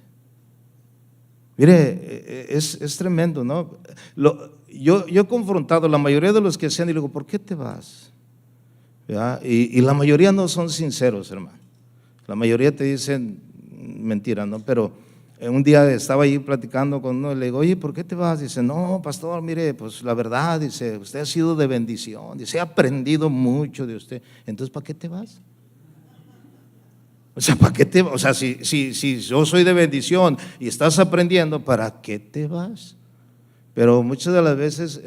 Mire, es tremendo, ¿no? Yo he confrontado a la mayoría de los que se han y le digo, ¿por qué te vas? Y la mayoría no son sinceros, hermano. La mayoría te dicen mentira, ¿no? Pero un día estaba ahí platicando con uno y le digo, oye, ¿por qué te vas? Dice, no, pastor, mire, pues la verdad, dice, usted ha sido de bendición, dice, he aprendido mucho de usted. Entonces, ¿para qué te vas? O sea, ¿para qué te vas? O sea, si yo soy de bendición y estás aprendiendo, ¿para qué te vas? Pero muchas de las veces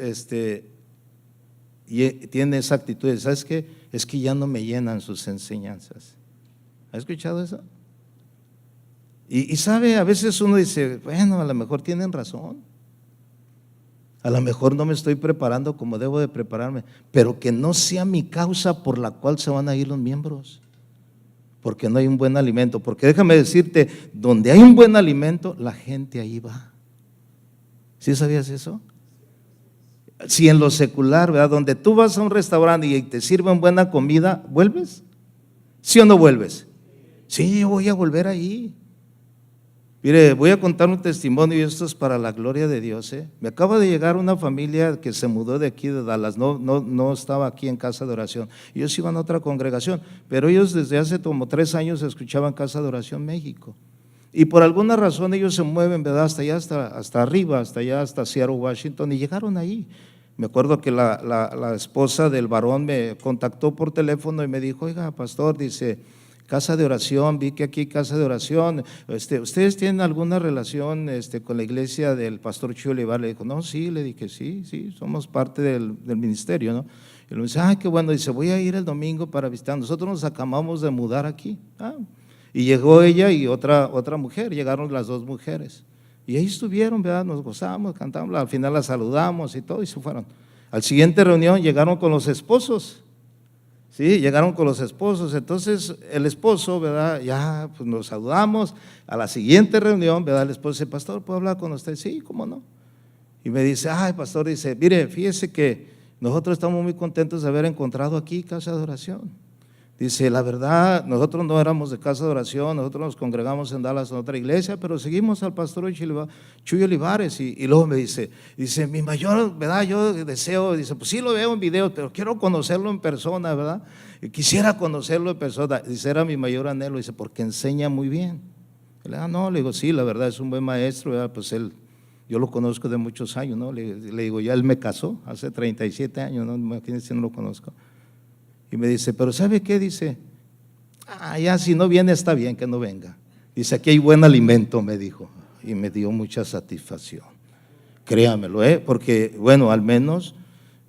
tiene esa actitud, ¿sabes qué? Es que ya no me llenan sus enseñanzas. ¿Ha escuchado eso? Y sabe, a veces uno dice, bueno, a lo mejor tienen razón, a lo mejor no me estoy preparando como debo de prepararme, pero que no sea mi causa por la cual se van a ir los miembros, porque no hay un buen alimento, porque déjame decirte, donde hay un buen alimento, la gente ahí va. ¿Sí sabías eso? Si en lo secular, ¿verdad?, donde tú vas a un restaurante y te sirven buena comida, ¿vuelves? ¿Sí o no vuelves? Sí, yo voy a volver ahí. Mire, voy a contar un testimonio y esto es para la gloria de Dios. Me acaba de llegar una familia que se mudó de aquí de Dallas, no estaba aquí en casa de oración. Ellos iban a otra congregación, pero ellos desde hace como 3 años escuchaban Casa de Oración México. Y por alguna razón ellos se mueven, ¿verdad?, hasta allá, hasta arriba, hasta allá, hasta Seattle, Washington, y llegaron ahí. Me acuerdo que la esposa del varón me contactó por teléfono y me dijo, oiga, pastor, dice, casa de oración, vi que aquí casa de oración, ¿ustedes tienen alguna relación con la iglesia del pastor Chuy Olivar? Le dijo, no, sí, le dije, sí, somos parte del ministerio, ¿no? Y le dice, qué bueno, dice, voy a ir el domingo para visitar, nosotros nos acabamos de mudar aquí. Y llegó ella y otra mujer, llegaron las dos mujeres. Y ahí estuvieron, ¿verdad? Nos gozamos, cantamos, al final las saludamos y todo, y se fueron. Al siguiente reunión llegaron con los esposos. Sí, llegaron con los esposos, entonces el esposo, ¿verdad? Ya pues nos saludamos, a la siguiente reunión, ¿verdad? El esposo dice, pastor, ¿puedo hablar con usted? Sí, ¿cómo no? Y me dice, pastor, dice, mire, fíjese que nosotros estamos muy contentos de haber encontrado aquí casa de oración. Dice, la verdad, nosotros no éramos de casa de oración, nosotros nos congregamos en Dallas en otra iglesia, pero seguimos al pastor Chuy Olivares. Y luego me dice, mi mayor, ¿verdad? Yo deseo, dice, pues sí lo veo en videos, pero quiero conocerlo en persona, ¿verdad? Y quisiera conocerlo en persona. Dice, era mi mayor anhelo, dice, porque enseña muy bien. Le digo, no, le digo, sí, la verdad es un buen maestro, ¿verdad? Pues yo lo conozco de muchos años, ¿no? Le digo, ya él me casó hace 37 años, ¿no? Imagínense si no lo conozco. Y me dice, pero ¿sabe qué? Dice, ya si no viene está bien que no venga. Dice, aquí hay buen alimento, me dijo. Y me dio mucha satisfacción. Créamelo, porque bueno, al menos,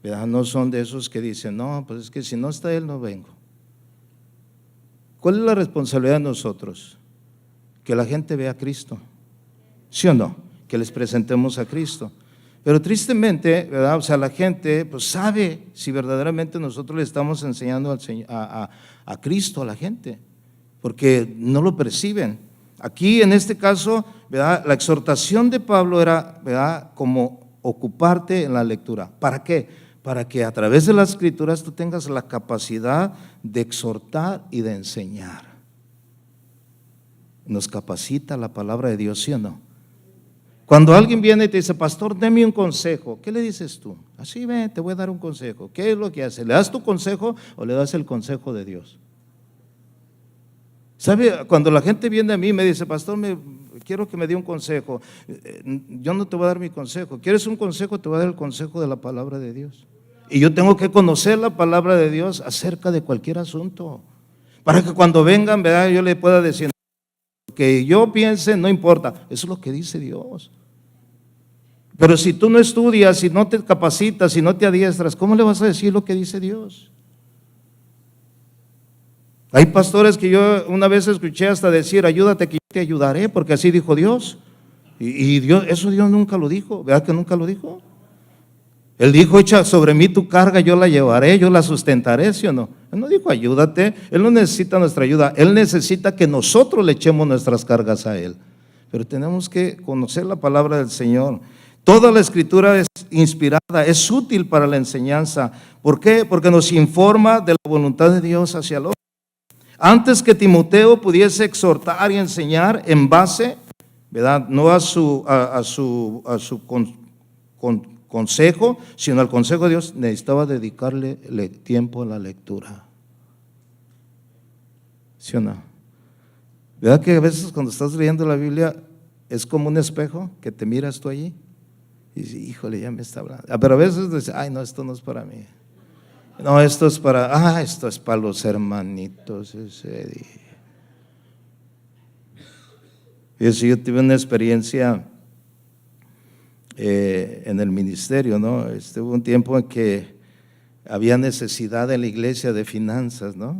¿verdad? No son de esos que dicen, no, pues es que si no está él no vengo. ¿Cuál es la responsabilidad de nosotros? Que la gente vea a Cristo, ¿sí o no? Que les presentemos a Cristo. Pero tristemente, ¿verdad? O sea, la gente pues sabe si verdaderamente nosotros le estamos enseñando a Cristo a la gente, porque no lo perciben. Aquí en este caso, ¿verdad? La exhortación de Pablo era, ¿verdad? Como ocuparte en la lectura. ¿Para qué? Para que a través de las escrituras tú tengas la capacidad de exhortar y de enseñar. Nos capacita la palabra de Dios, ¿sí o no? Cuando alguien viene y te dice, pastor, deme un consejo, ¿qué le dices tú? Así, ven, te voy a dar un consejo. ¿Qué es lo que hace? ¿Le das tu consejo o le das el consejo de Dios? ¿Sabe? Cuando la gente viene a mí y me dice, pastor, quiero que me dé un consejo, yo no te voy a dar mi consejo. ¿Quieres un consejo? Te voy a dar el consejo de la palabra de Dios. Y yo tengo que conocer la palabra de Dios acerca de cualquier asunto, para que cuando vengan, ¿verdad? Yo le pueda decir, que yo piense, no importa, eso es lo que dice Dios. Pero si tú no estudias, si no te capacitas, si no te adiestras, ¿cómo le vas a decir lo que dice Dios? Hay pastores que yo una vez escuché hasta decir, ayúdate que yo te ayudaré, porque así dijo Dios. Y Dios, eso Dios nunca lo dijo, ¿verdad que nunca lo dijo? Él dijo, echa sobre mí tu carga, yo la llevaré, yo la sustentaré, ¿sí o no? Él no dijo, ayúdate, Él no necesita nuestra ayuda, Él necesita que nosotros le echemos nuestras cargas a Él. Pero tenemos que conocer la palabra del Señor. Toda la escritura es inspirada, es útil para la enseñanza. ¿Por qué? Porque nos informa de la voluntad de Dios hacia el hombre. Antes que Timoteo pudiese exhortar y enseñar en base, ¿verdad? No a su consejo, sino al consejo de Dios, necesitaba dedicarle tiempo a la lectura. ¿Sí o no? ¿Verdad que a veces cuando estás leyendo la Biblia es como un espejo que te miras tú allí? Y dices, híjole, ya me está hablando. Pero a veces dices, ay, no, esto no es para mí. No, esto es para los hermanitos ese día. Y yo tuve una experiencia en el ministerio, ¿no? Hubo un tiempo en que había necesidad en la iglesia de finanzas, ¿no?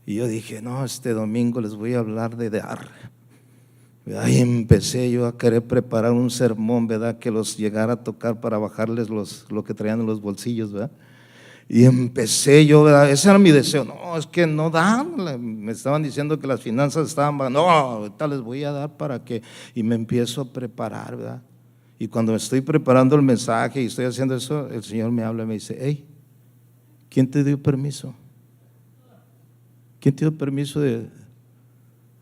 Y yo dije, no, este domingo les voy a hablar de dar. Ahí empecé yo a querer preparar un sermón, ¿verdad? Que los llegara a tocar para bajarles lo que traían en los bolsillos, ¿verdad? Y empecé yo, ¿verdad? Ese era mi deseo. No, es que no dan. Me estaban diciendo que las finanzas estaban, no, ahorita les voy a dar para que. Y me empiezo a preparar, ¿verdad? Y cuando me estoy preparando el mensaje y estoy haciendo eso, el Señor me habla y me dice, hey, ¿quién te dio permiso? ¿Quién te dio permiso de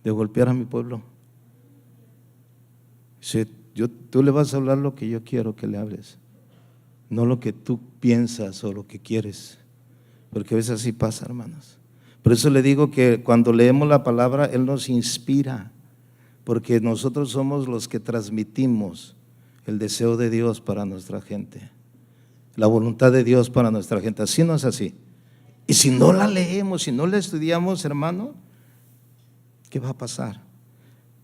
golpear a mi pueblo? Dice, tú le vas a hablar lo que yo quiero que le hables, no lo que tú piensas o lo que quieres, porque a veces así pasa, hermanos. Por eso le digo que cuando leemos la palabra, Él nos inspira, porque nosotros somos los que transmitimos el deseo de Dios para nuestra gente, la voluntad de Dios para nuestra gente. Así no es así. Y si no la leemos, si no la estudiamos, hermano, ¿Qué va a pasar?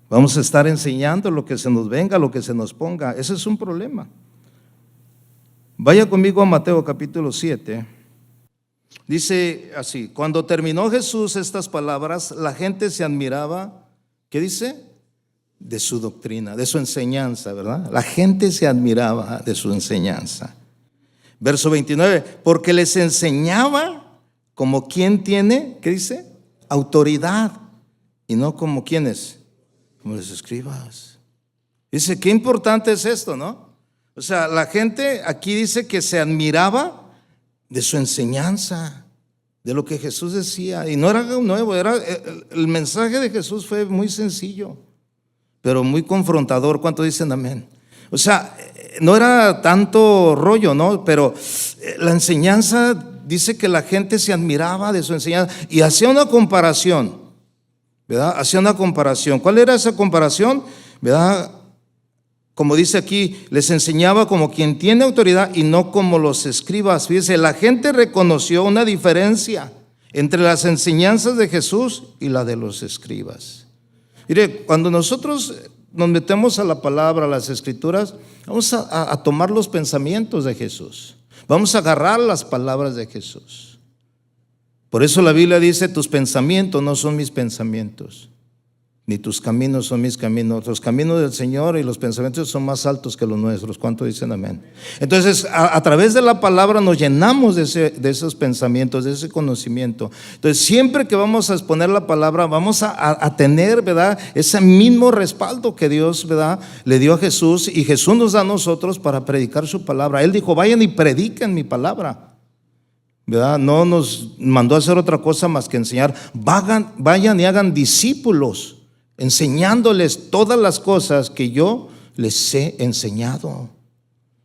Vamos a estar enseñando lo que se nos venga, lo que se nos ponga. Ese es un problema. Vaya conmigo a Mateo capítulo 7. Dice así: cuando terminó Jesús estas palabras, la gente se admiraba, ¿qué dice? De su doctrina, de su enseñanza, ¿verdad? La gente se admiraba de su enseñanza. Verso 29, porque les enseñaba como quien tiene, ¿qué dice? Autoridad, y no como quienes, como los escribas. Dice, qué importante es esto, ¿no? O sea, la gente aquí dice que se admiraba de su enseñanza, de lo que Jesús decía, y no era algo nuevo, el mensaje de Jesús fue muy sencillo, pero muy confrontador. ¿Cuánto dicen amén? O sea, no era tanto rollo, ¿no? Pero la enseñanza dice que la gente se admiraba de su enseñanza y hacía una comparación, ¿verdad? Hacía una comparación. ¿Cuál era esa comparación? ¿Verdad? Como dice aquí, les enseñaba como quien tiene autoridad y no como los escribas. Fíjese, la gente reconoció una diferencia entre las enseñanzas de Jesús y la de los escribas. Mire, cuando nosotros nos metemos a la palabra, a las escrituras, vamos a tomar los pensamientos de Jesús. Vamos a agarrar las palabras de Jesús. Por eso la Biblia dice, tus pensamientos no son mis pensamientos, ni tus caminos son mis caminos. Los caminos del Señor y los pensamientos son más altos que los nuestros. ¿Cuánto dicen amén? Entonces, a través de la palabra nos llenamos de esos pensamientos, de ese conocimiento. Entonces, siempre que vamos a exponer la palabra, vamos a tener, ¿verdad?, ese mismo respaldo que Dios, ¿verdad?, le dio a Jesús, y Jesús nos da a nosotros para predicar su palabra. Él dijo, vayan y prediquen mi palabra, ¿verdad? No nos mandó a hacer otra cosa más que enseñar. Vayan y hagan discípulos, enseñándoles todas las cosas que yo les he enseñado.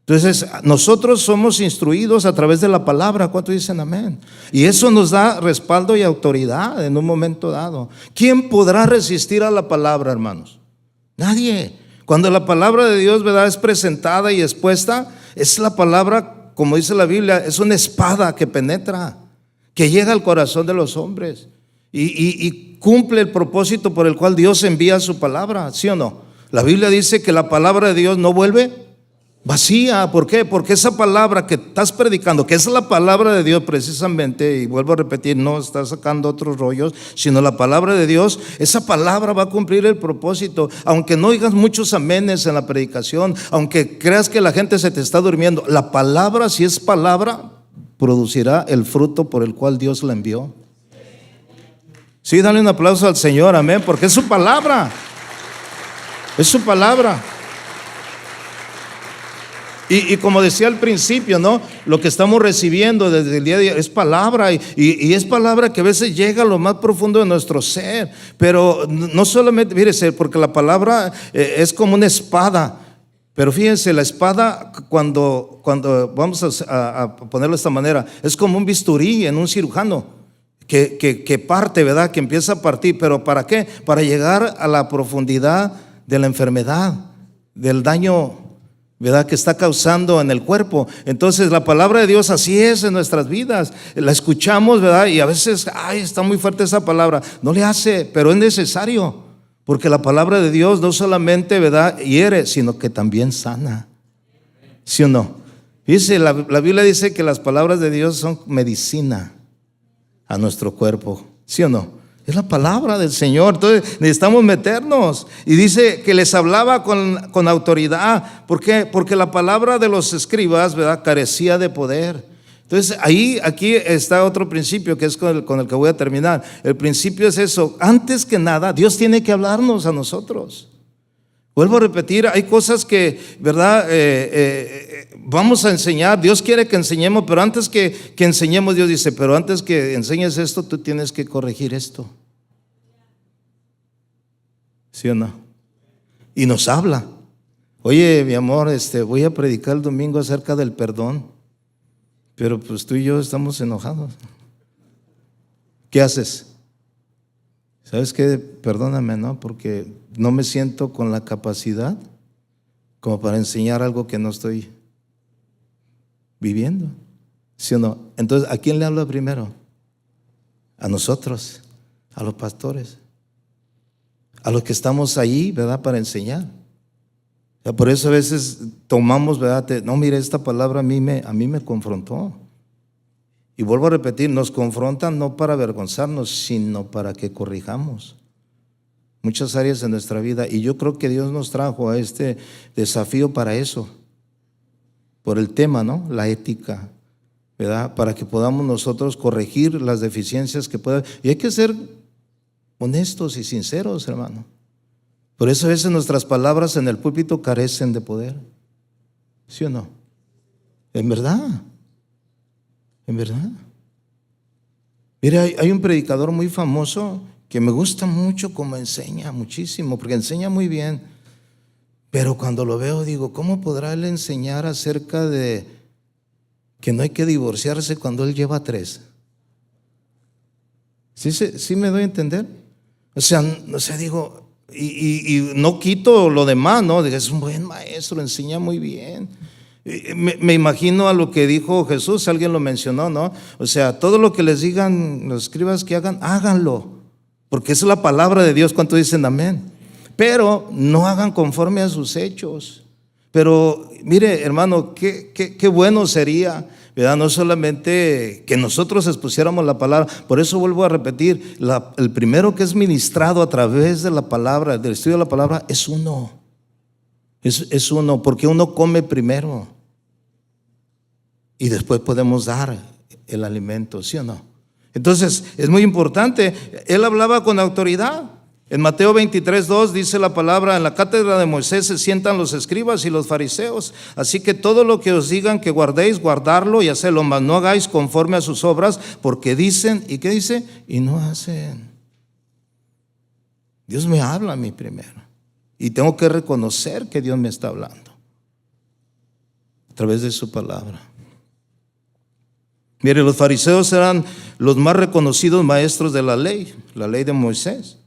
Entonces, nosotros somos instruidos a través de la palabra. ¿Cuánto dicen amén? Y eso nos da respaldo y autoridad en un momento dado. ¿Quién podrá resistir a la palabra, hermanos? Nadie. Cuando la palabra de Dios, ¿verdad?, es presentada y expuesta, es la palabra, como dice la Biblia, es una espada que penetra, que llega al corazón de los hombres y cumple el propósito por el cual Dios envía su palabra, ¿sí o no? La Biblia dice que la palabra de Dios no vuelve vacía. ¿Por qué? Porque esa palabra que estás predicando, que es la palabra de Dios precisamente, y vuelvo a repetir, no estás sacando otros rollos, sino la palabra de Dios, esa palabra va a cumplir el propósito. Aunque no digas muchos amenes en la predicación, aunque creas que la gente se te está durmiendo, la palabra, si es palabra, producirá el fruto por el cual Dios la envió. Sí, dale un aplauso al Señor, amén, porque es su palabra. Es su palabra. Y como decía al principio, ¿no?, lo que estamos recibiendo desde el día de hoy es palabra, y es palabra que a veces llega a lo más profundo de nuestro ser. Pero no solamente, fíjese, porque la palabra es como una espada. Pero fíjense, la espada, cuando vamos a ponerlo de esta manera, es como un bisturí en un cirujano que parte, ¿verdad?, que empieza a partir. ¿Pero para qué? Para llegar a la profundidad de la enfermedad, del daño, ¿verdad?, que está causando en el cuerpo. Entonces la palabra de Dios así es en nuestras vidas. La escuchamos, ¿verdad?, y a veces, ay, está muy fuerte esa palabra. No le hace, pero es necesario, porque la palabra de Dios no solamente, ¿verdad?, hiere, sino que también sana. ¿Sí o no? Dice, la Biblia dice que las palabras de Dios son medicina a nuestro cuerpo. ¿Sí o no? Es la palabra del Señor. Entonces necesitamos meternos. Y dice que les hablaba con autoridad. ¿Por qué? Porque la palabra de los escribas, ¿verdad?, carecía de poder. Entonces aquí está otro principio que es con el que voy a terminar. El principio es eso: antes que nada, Dios tiene que hablarnos a nosotros. Vuelvo a repetir, hay cosas que, ¿verdad?, vamos a enseñar. Dios quiere que enseñemos, pero antes que enseñemos, Dios dice, pero antes que enseñes esto, tú tienes que corregir esto. ¿Sí o no? Y nos habla. Oye, mi amor, voy a predicar el domingo acerca del perdón, pero pues tú y yo estamos enojados. ¿Qué haces? ¿Sabes qué? Perdóname, ¿no? Porque no me siento con la capacidad como para enseñar algo que no estoy viviendo. ¿Sí o no? Entonces, ¿a quién le habla primero? A nosotros, a los pastores. a los que estamos ahí, ¿verdad?, para enseñar. O sea, por eso a veces tomamos, ¿verdad? No, mire, esta palabra a mí me confrontó. Y vuelvo a repetir, nos confrontan no para avergonzarnos, sino para que corrijamos muchas áreas de nuestra vida. Y yo creo que Dios nos trajo a este desafío para eso, por el tema, ¿no?, la ética, ¿verdad?, para que podamos nosotros corregir las deficiencias que puedan. Y hay que ser honestos y sinceros, hermano. Por eso a veces nuestras palabras en el púlpito carecen de poder. ¿Sí o no? En verdad. En verdad. Mira, hay un predicador muy famoso que me gusta mucho como enseña, muchísimo, porque enseña muy bien. Pero cuando lo veo digo, ¿cómo podrá él enseñar acerca de que no hay que divorciarse cuando él lleva 3? ¿Sí me doy a entender? O sea, digo, y no quito lo demás, ¿no? Es un buen maestro, enseña muy bien. Me imagino a lo que dijo Jesús, alguien lo mencionó, ¿no? O sea, todo lo que les digan los escribas que hagan, háganlo, porque esa es la palabra de Dios. ¿Cuánto dicen amén? Pero no hagan conforme a sus hechos. Pero mire, hermano, qué bueno sería, ¿verdad?, no solamente que nosotros expusiéramos la palabra. Por eso vuelvo a repetir, el primero que es ministrado a través de la palabra, del estudio de la palabra, es uno. Es uno, porque uno come primero y después podemos dar el alimento, ¿sí o no? Entonces es muy importante. Él hablaba con autoridad. En Mateo 23:2 dice la palabra: en la cátedra de Moisés se sientan los escribas y los fariseos, así que todo lo que os digan que guardéis, guardarlo y hacerlo, mas no hagáis conforme a sus obras, porque dicen, ¿y qué dice? Y no hacen. Dios me habla a mí primero y tengo que reconocer que Dios me está hablando a través de su palabra. Mire, los fariseos eran los más reconocidos maestros de la ley de Moisés.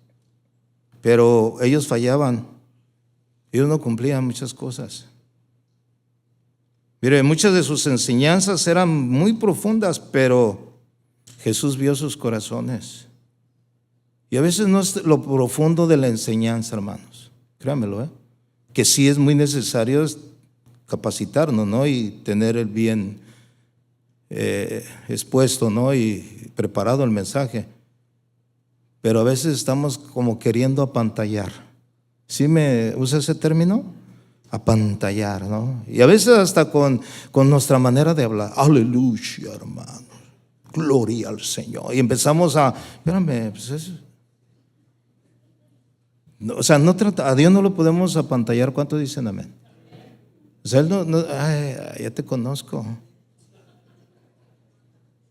Pero ellos fallaban, ellos no cumplían muchas cosas. Mire, muchas de sus enseñanzas eran muy profundas, pero Jesús vio sus corazones. Y a veces no es lo profundo de la enseñanza, hermanos, créanmelo, que sí es muy necesario capacitarnos, ¿no?, y tener el bien expuesto, ¿no?, y preparado el mensaje. Pero a veces estamos como queriendo apantallar. ¿Sí me usa ese término? Apantallar, ¿no? Y a veces hasta con nuestra manera de hablar. Aleluya, hermanos. Gloria al Señor. Y empezamos espérame, pues eso. No, o sea, a Dios no lo podemos apantallar. ¿Cuánto dicen amén? O sea, Él ya te conozco.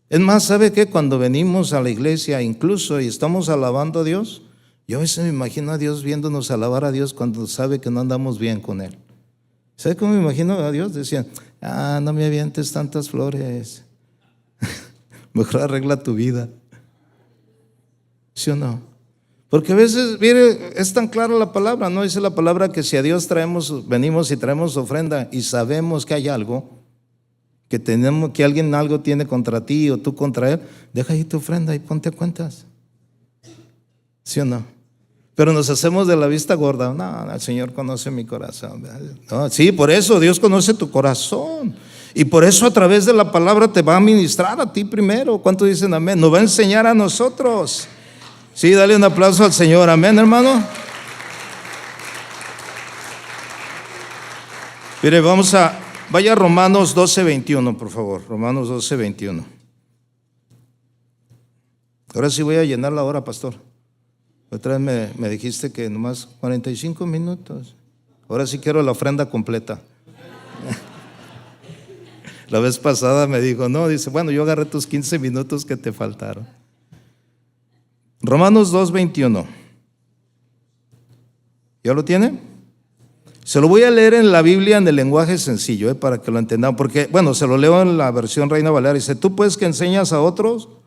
Es más, ¿sabe qué? Cuando venimos a la iglesia incluso y estamos alabando a Dios, yo a veces me imagino a Dios viéndonos alabar a Dios cuando sabe que no andamos bien con Él. ¿Sabe cómo me imagino a Dios? Decían, no me avientes tantas flores, mejor arregla tu vida. ¿Sí o no? Porque a veces, mire, es tan clara la palabra, ¿no? Dice la palabra que si a Dios venimos y traemos ofrenda y sabemos que hay algo, que alguien algo tiene contra ti o tú contra él, deja ahí tu ofrenda y ponte a cuentas. ¿Sí o no? Pero nos hacemos de la vista gorda. No, el Señor conoce mi corazón. No, sí, por eso Dios conoce tu corazón. Y por eso a través de la palabra te va a ministrar a ti primero. ¿Cuánto dicen amén? Nos va a enseñar a nosotros. Sí, dale un aplauso al Señor. Amén, hermano. Mire, vaya a Romanos 12:21, por favor. Romanos 12:21. Ahora sí voy a llenar la hora, pastor. Otra vez me dijiste que nomás 45 minutos. Ahora sí quiero la ofrenda completa. La vez pasada me dijo, no, dice, bueno, yo agarré tus 15 minutos que te faltaron. Romanos 2:21. ¿Ya lo tiene? Se lo voy a leer en la Biblia en el lenguaje sencillo, para que lo entendamos, porque, bueno, se lo leo en la versión Reina Valera. Dice, tú pues que enseñas a otro,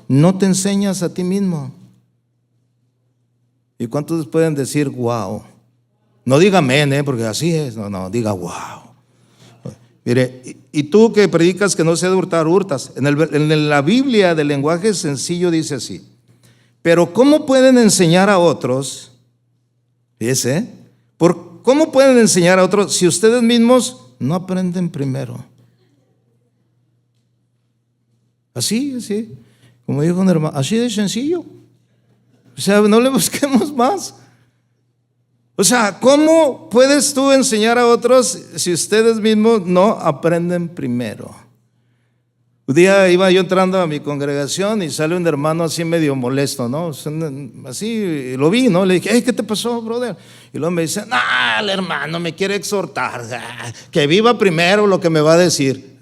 no te enseñas a ti mismo. ¿Y cuántos pueden decir, wow? No diga amén, porque así es, no, diga wow. Mire, y tú que predicas que no se ha de hurtar, hurtas. En la Biblia del lenguaje sencillo dice así, Pero ¿cómo pueden enseñar a otros? Fíjese, ¿cómo pueden enseñar a otros si ustedes mismos no aprenden primero? Así, como dijo un hermano, así de sencillo. O sea, no le busquemos más. O sea, ¿cómo puedes tú enseñar a otros si ustedes mismos no aprenden primero? Un día iba yo entrando a mi congregación y sale un hermano así medio molesto, ¿no? Así, lo vi, ¿no? Le dije, hey, ¿qué te pasó, brother? Y luego me dice, no, el hermano me quiere exhortar, que viva primero lo que me va a decir.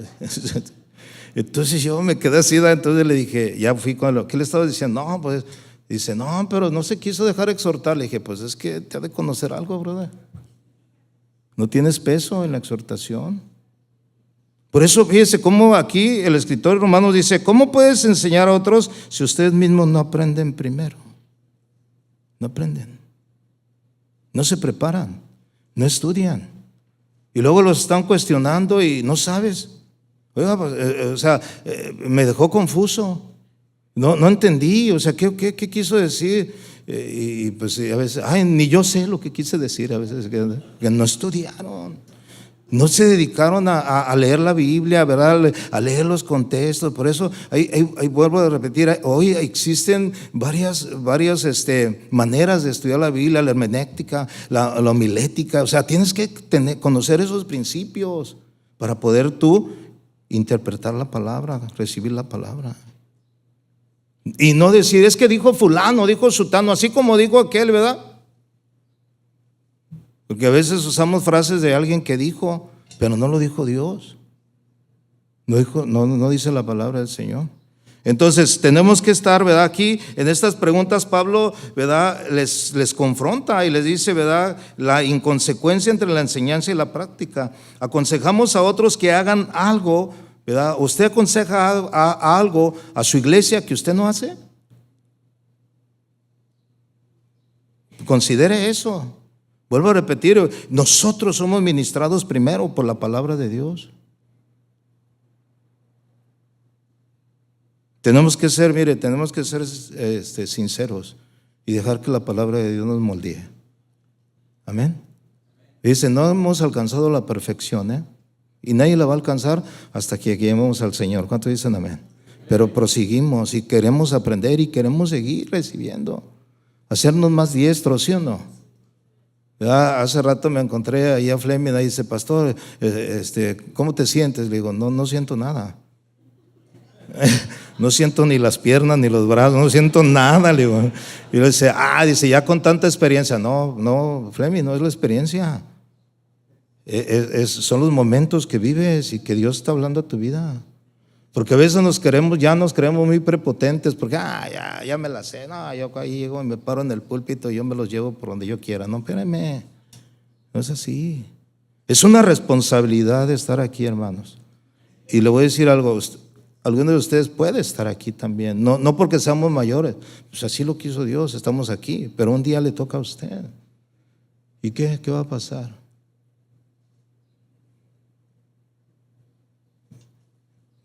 Entonces yo me quedé así, entonces le dije, ya fui con lo que le estaba diciendo, no, pues, dice, no, pero no se quiso dejar exhortar. Le dije, pues es que te ha de conocer algo, brother. No tienes peso en la exhortación. Por eso fíjese cómo aquí el escritor romano dice, ¿cómo puedes enseñar a otros si ustedes mismos no aprenden primero? No aprenden, no se preparan, no estudian. Y luego los están cuestionando y no sabes. Oiga, pues, me dejó confuso. No entendí, o sea, ¿qué quiso decir? Y pues a veces, ni yo sé lo que quise decir, a veces que no estudiaron. No se dedicaron a leer la Biblia, ¿verdad? A leer los contextos. Por eso, ahí vuelvo a repetir, hoy existen varias maneras de estudiar la Biblia, la hermenéutica, la homilética. O sea, tienes que conocer esos principios para poder tú interpretar la palabra, recibir la palabra. Y no decir, es que dijo fulano, dijo sutano, así como dijo aquel, ¿verdad? Porque a veces usamos frases de alguien que dijo, pero no lo dijo Dios. No dice la palabra del Señor. Entonces tenemos que estar, ¿verdad? Aquí en estas preguntas Pablo, ¿verdad? Les confronta y les dice, ¿verdad? La inconsecuencia entre la enseñanza y la práctica. Aconsejamos a otros que hagan algo, ¿verdad? ¿Usted aconseja algo a su iglesia que usted no hace? Considere eso. Vuelvo a repetir, nosotros somos ministrados primero por la palabra de Dios. Tenemos que ser sinceros y dejar que la palabra de Dios nos moldee. Amén. Dice, no hemos alcanzado la perfección, y nadie la va a alcanzar hasta que lleguemos al Señor. ¿Cuántos dicen amén? Pero proseguimos y queremos aprender y queremos seguir recibiendo, hacernos más diestros, ¿sí o no? Ya, hace rato me encontré ahí a Fleming, ahí dice, pastor, ¿cómo te sientes? Le digo, no siento nada. No siento ni las piernas ni los brazos, no siento nada. Le digo. Y le dice, ya con tanta experiencia. No, Fleming, no es la experiencia. Son los momentos que vives y que Dios está hablando a tu vida. Porque a veces nos creemos muy prepotentes, porque ya me la sé, yo ahí llego y me paro en el púlpito y yo me los llevo por donde yo quiera. No, espérame, no es así. Es una responsabilidad de estar aquí, hermanos. Y le voy a decir algo, alguno de ustedes puede estar aquí también, no porque seamos mayores, pues así lo quiso Dios, estamos aquí, pero un día le toca a usted. ¿Y qué va a pasar?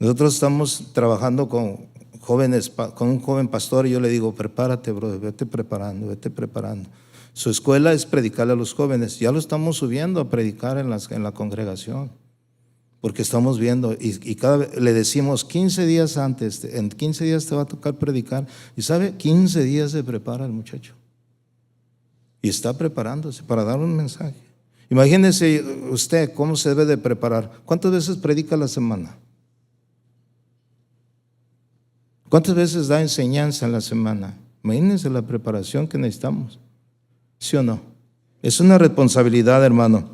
Nosotros estamos trabajando con jóvenes, con un joven pastor, y yo le digo, prepárate, brother, vete preparando. Su escuela es predicarle a los jóvenes. Ya lo estamos subiendo a predicar en la congregación, porque estamos viendo, y cada vez le decimos 15 días antes, en 15 días te va a tocar predicar, y sabe, 15 días se prepara el muchacho, y está preparándose para dar un mensaje. Imagínese usted cómo se debe de preparar. ¿Cuántas veces predica a la semana? ¿Cuántas veces da enseñanza en la semana? Imagínense la preparación que necesitamos. ¿Sí o no? Es una responsabilidad, hermano.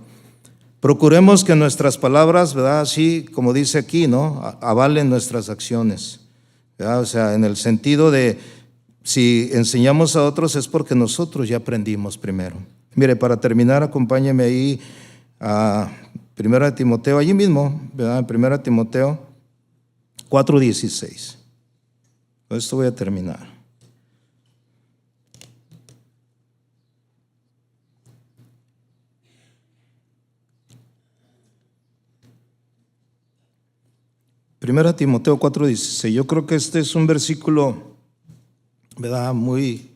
Procuremos que nuestras palabras, ¿verdad? Así como dice aquí, ¿no? Avalen nuestras acciones, ¿verdad? O sea, en el sentido de, si enseñamos a otros es porque nosotros ya aprendimos primero. Mire, para terminar, acompáñeme ahí a 1 Timoteo, allí mismo, ¿verdad? 1 Timoteo 4:16. Con esto voy a terminar. Primera Timoteo 4:16. Yo creo que este es un versículo ¿verdad? Muy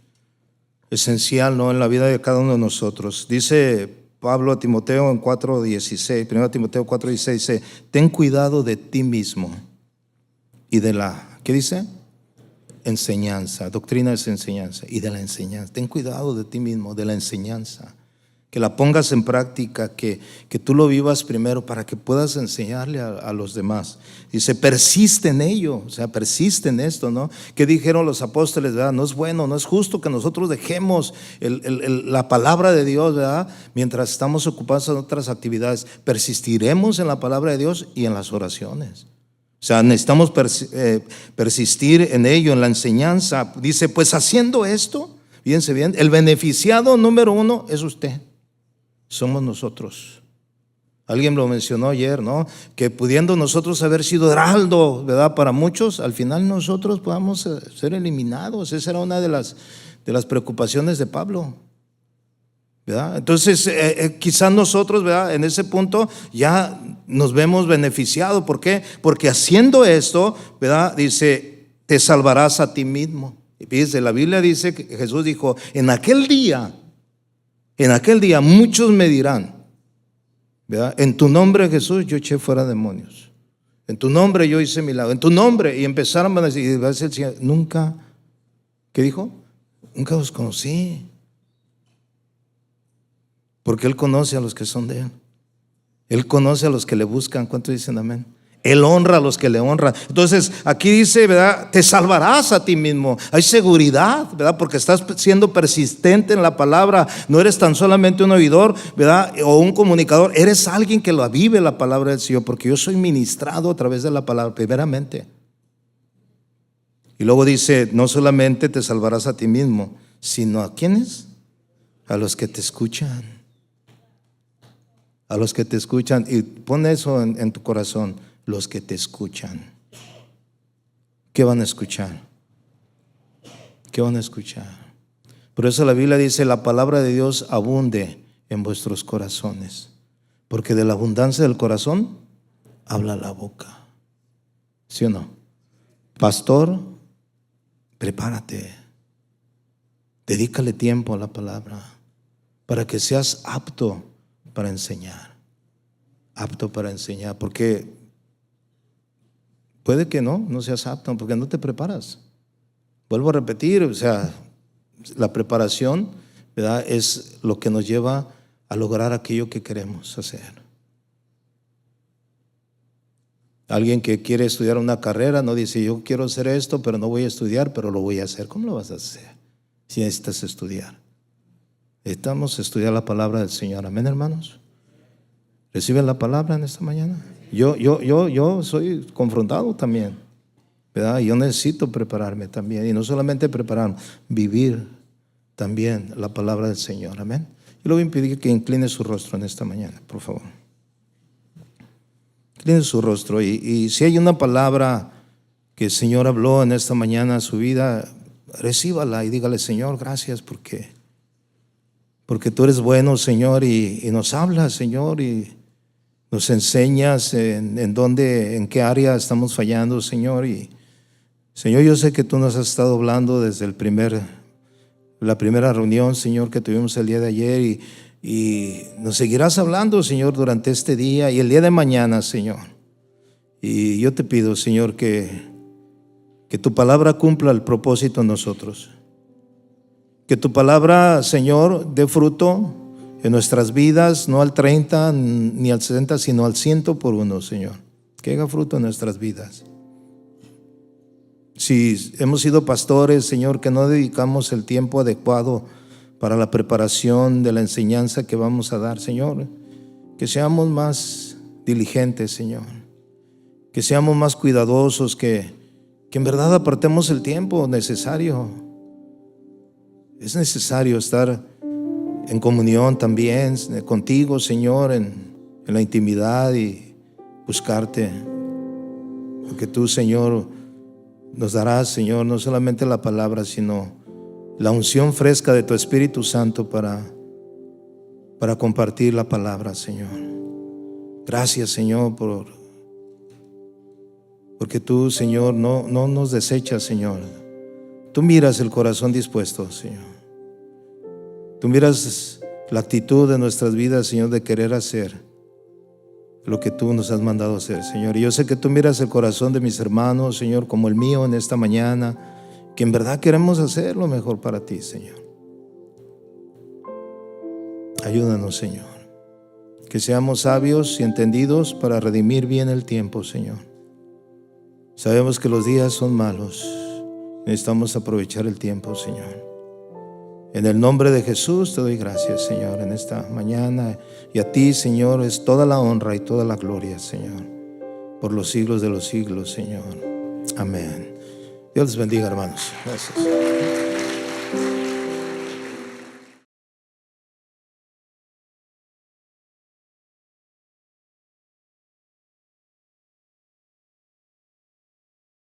esencial, ¿no?, en la vida de cada uno de nosotros. Dice Pablo a Timoteo en 4:16, 1 Timoteo 4:16, dice: ten cuidado de ti mismo y de la, ¿qué dice? Enseñanza. Doctrina es enseñanza, y de la enseñanza. Ten cuidado de ti mismo, de la enseñanza, que la pongas en práctica, que tú lo vivas primero para que puedas enseñarle a los demás. Dice, persiste en ello, o sea, persiste en esto, ¿no? ¿Qué dijeron los apóstoles, verdad? No es bueno, no es justo que nosotros dejemos la palabra de Dios, ¿verdad?, mientras estamos ocupados en otras actividades. Persistiremos en la palabra de Dios y en las oraciones. O sea, necesitamos persistir en ello, en la enseñanza. Dice, pues haciendo esto, fíjense bien, el beneficiado número uno es usted. Somos nosotros. Alguien lo mencionó ayer, ¿no? Que pudiendo nosotros haber sido heraldo, ¿verdad?, para muchos, al final nosotros podamos ser eliminados. Esa era una de las preocupaciones de Pablo, ¿verdad? Entonces, quizás nosotros, ¿verdad?, en ese punto ya nos vemos beneficiados. ¿Por qué? Porque haciendo esto, ¿verdad?, dice, te salvarás a ti mismo. Y fíjense, la Biblia dice que Jesús dijo, en aquel día muchos me dirán, ¿verdad?, en tu nombre, Jesús, yo eché fuera demonios. En tu nombre yo hice milagros. En tu nombre. Y empezaron a decir, nunca, ¿qué dijo? Nunca os conocí. Porque Él conoce a los que son de Él. Él conoce a los que le buscan. ¿Cuántos dicen amén? Él honra a los que le honran. Entonces, aquí dice, ¿verdad?, te salvarás a ti mismo. Hay seguridad, ¿verdad?, porque estás siendo persistente en la palabra. No eres tan solamente un oidor, ¿verdad?, o un comunicador. Eres alguien que lo vive la palabra del Señor, porque yo soy ministrado a través de la palabra, primeramente. Y luego dice, no solamente te salvarás a ti mismo, sino ¿a quiénes? A los que te escuchan. A los que te escuchan. Y pon eso en tu corazón. Los que te escuchan. ¿Qué van a escuchar? ¿Qué van a escuchar? Por eso la Biblia dice, la palabra de Dios abunde en vuestros corazones, porque de la abundancia del corazón habla la boca. ¿Sí o no? Pastor, prepárate. Dedícale tiempo a la palabra para que seas apto para enseñar. Apto para enseñar, porque puede que no seas apto, porque no te preparas. Vuelvo a repetir, o sea, la preparación, ¿verdad?, es lo que nos lleva a lograr aquello que queremos hacer. Alguien que quiere estudiar una carrera no dice, yo quiero hacer esto, pero no voy a estudiar, pero lo voy a hacer. ¿Cómo lo vas a hacer si necesitas estudiar? Necesitamos estudiar la palabra del Señor. Amén, hermanos. ¿Reciben la palabra en esta mañana? Yo soy confrontado también, ¿verdad? Yo necesito prepararme también, y no solamente prepararme, vivir también la palabra del Señor. Amén. Yo le voy a pedir que incline su rostro en esta mañana, por favor. Incline su rostro, y si hay una palabra que el Señor habló en esta mañana a su vida, recíbala y dígale, Señor, gracias porque tú eres bueno, Señor, y nos hablas, Señor, y nos enseñas en qué área estamos fallando, Señor. Y Señor, yo sé que tú nos has estado hablando desde la primera reunión, Señor, que tuvimos el día de ayer, y nos seguirás hablando, Señor, durante este día y el día de mañana, Señor. Y yo te pido, Señor, que tu palabra cumpla el propósito en nosotros. Que tu palabra, Señor, dé fruto en nuestras vidas, no al 30 ni al 60, sino al 100 por uno, Señor. Que haga fruto en nuestras vidas. Si hemos sido pastores, Señor, que no dedicamos el tiempo adecuado para la preparación de la enseñanza que vamos a dar, Señor, que seamos más diligentes, Señor. Que seamos más cuidadosos, que en verdad apartemos el tiempo necesario. Es necesario estar en comunión también contigo, Señor, en la intimidad, y buscarte. Porque tú, Señor, nos darás, Señor, no solamente la palabra, sino la unción fresca de tu Espíritu Santo para compartir la palabra, Señor. Gracias, Señor, porque tú, Señor, no nos desechas, Señor. Tú miras el corazón dispuesto, Señor. Tú miras la actitud de nuestras vidas, Señor, de querer hacer lo que tú nos has mandado hacer, Señor. Y yo sé que tú miras el corazón de mis hermanos, Señor, como el mío en esta mañana, que en verdad queremos hacer lo mejor para ti, Señor. Ayúdanos, Señor, que seamos sabios y entendidos para redimir bien el tiempo, Señor. Sabemos que los días son malos, necesitamos aprovechar el tiempo, Señor. En el nombre de Jesús te doy gracias, Señor, en esta mañana. Y a ti, Señor, es toda la honra y toda la gloria, Señor, por los siglos de los siglos, Señor. Amén. Dios les bendiga, hermanos. Gracias.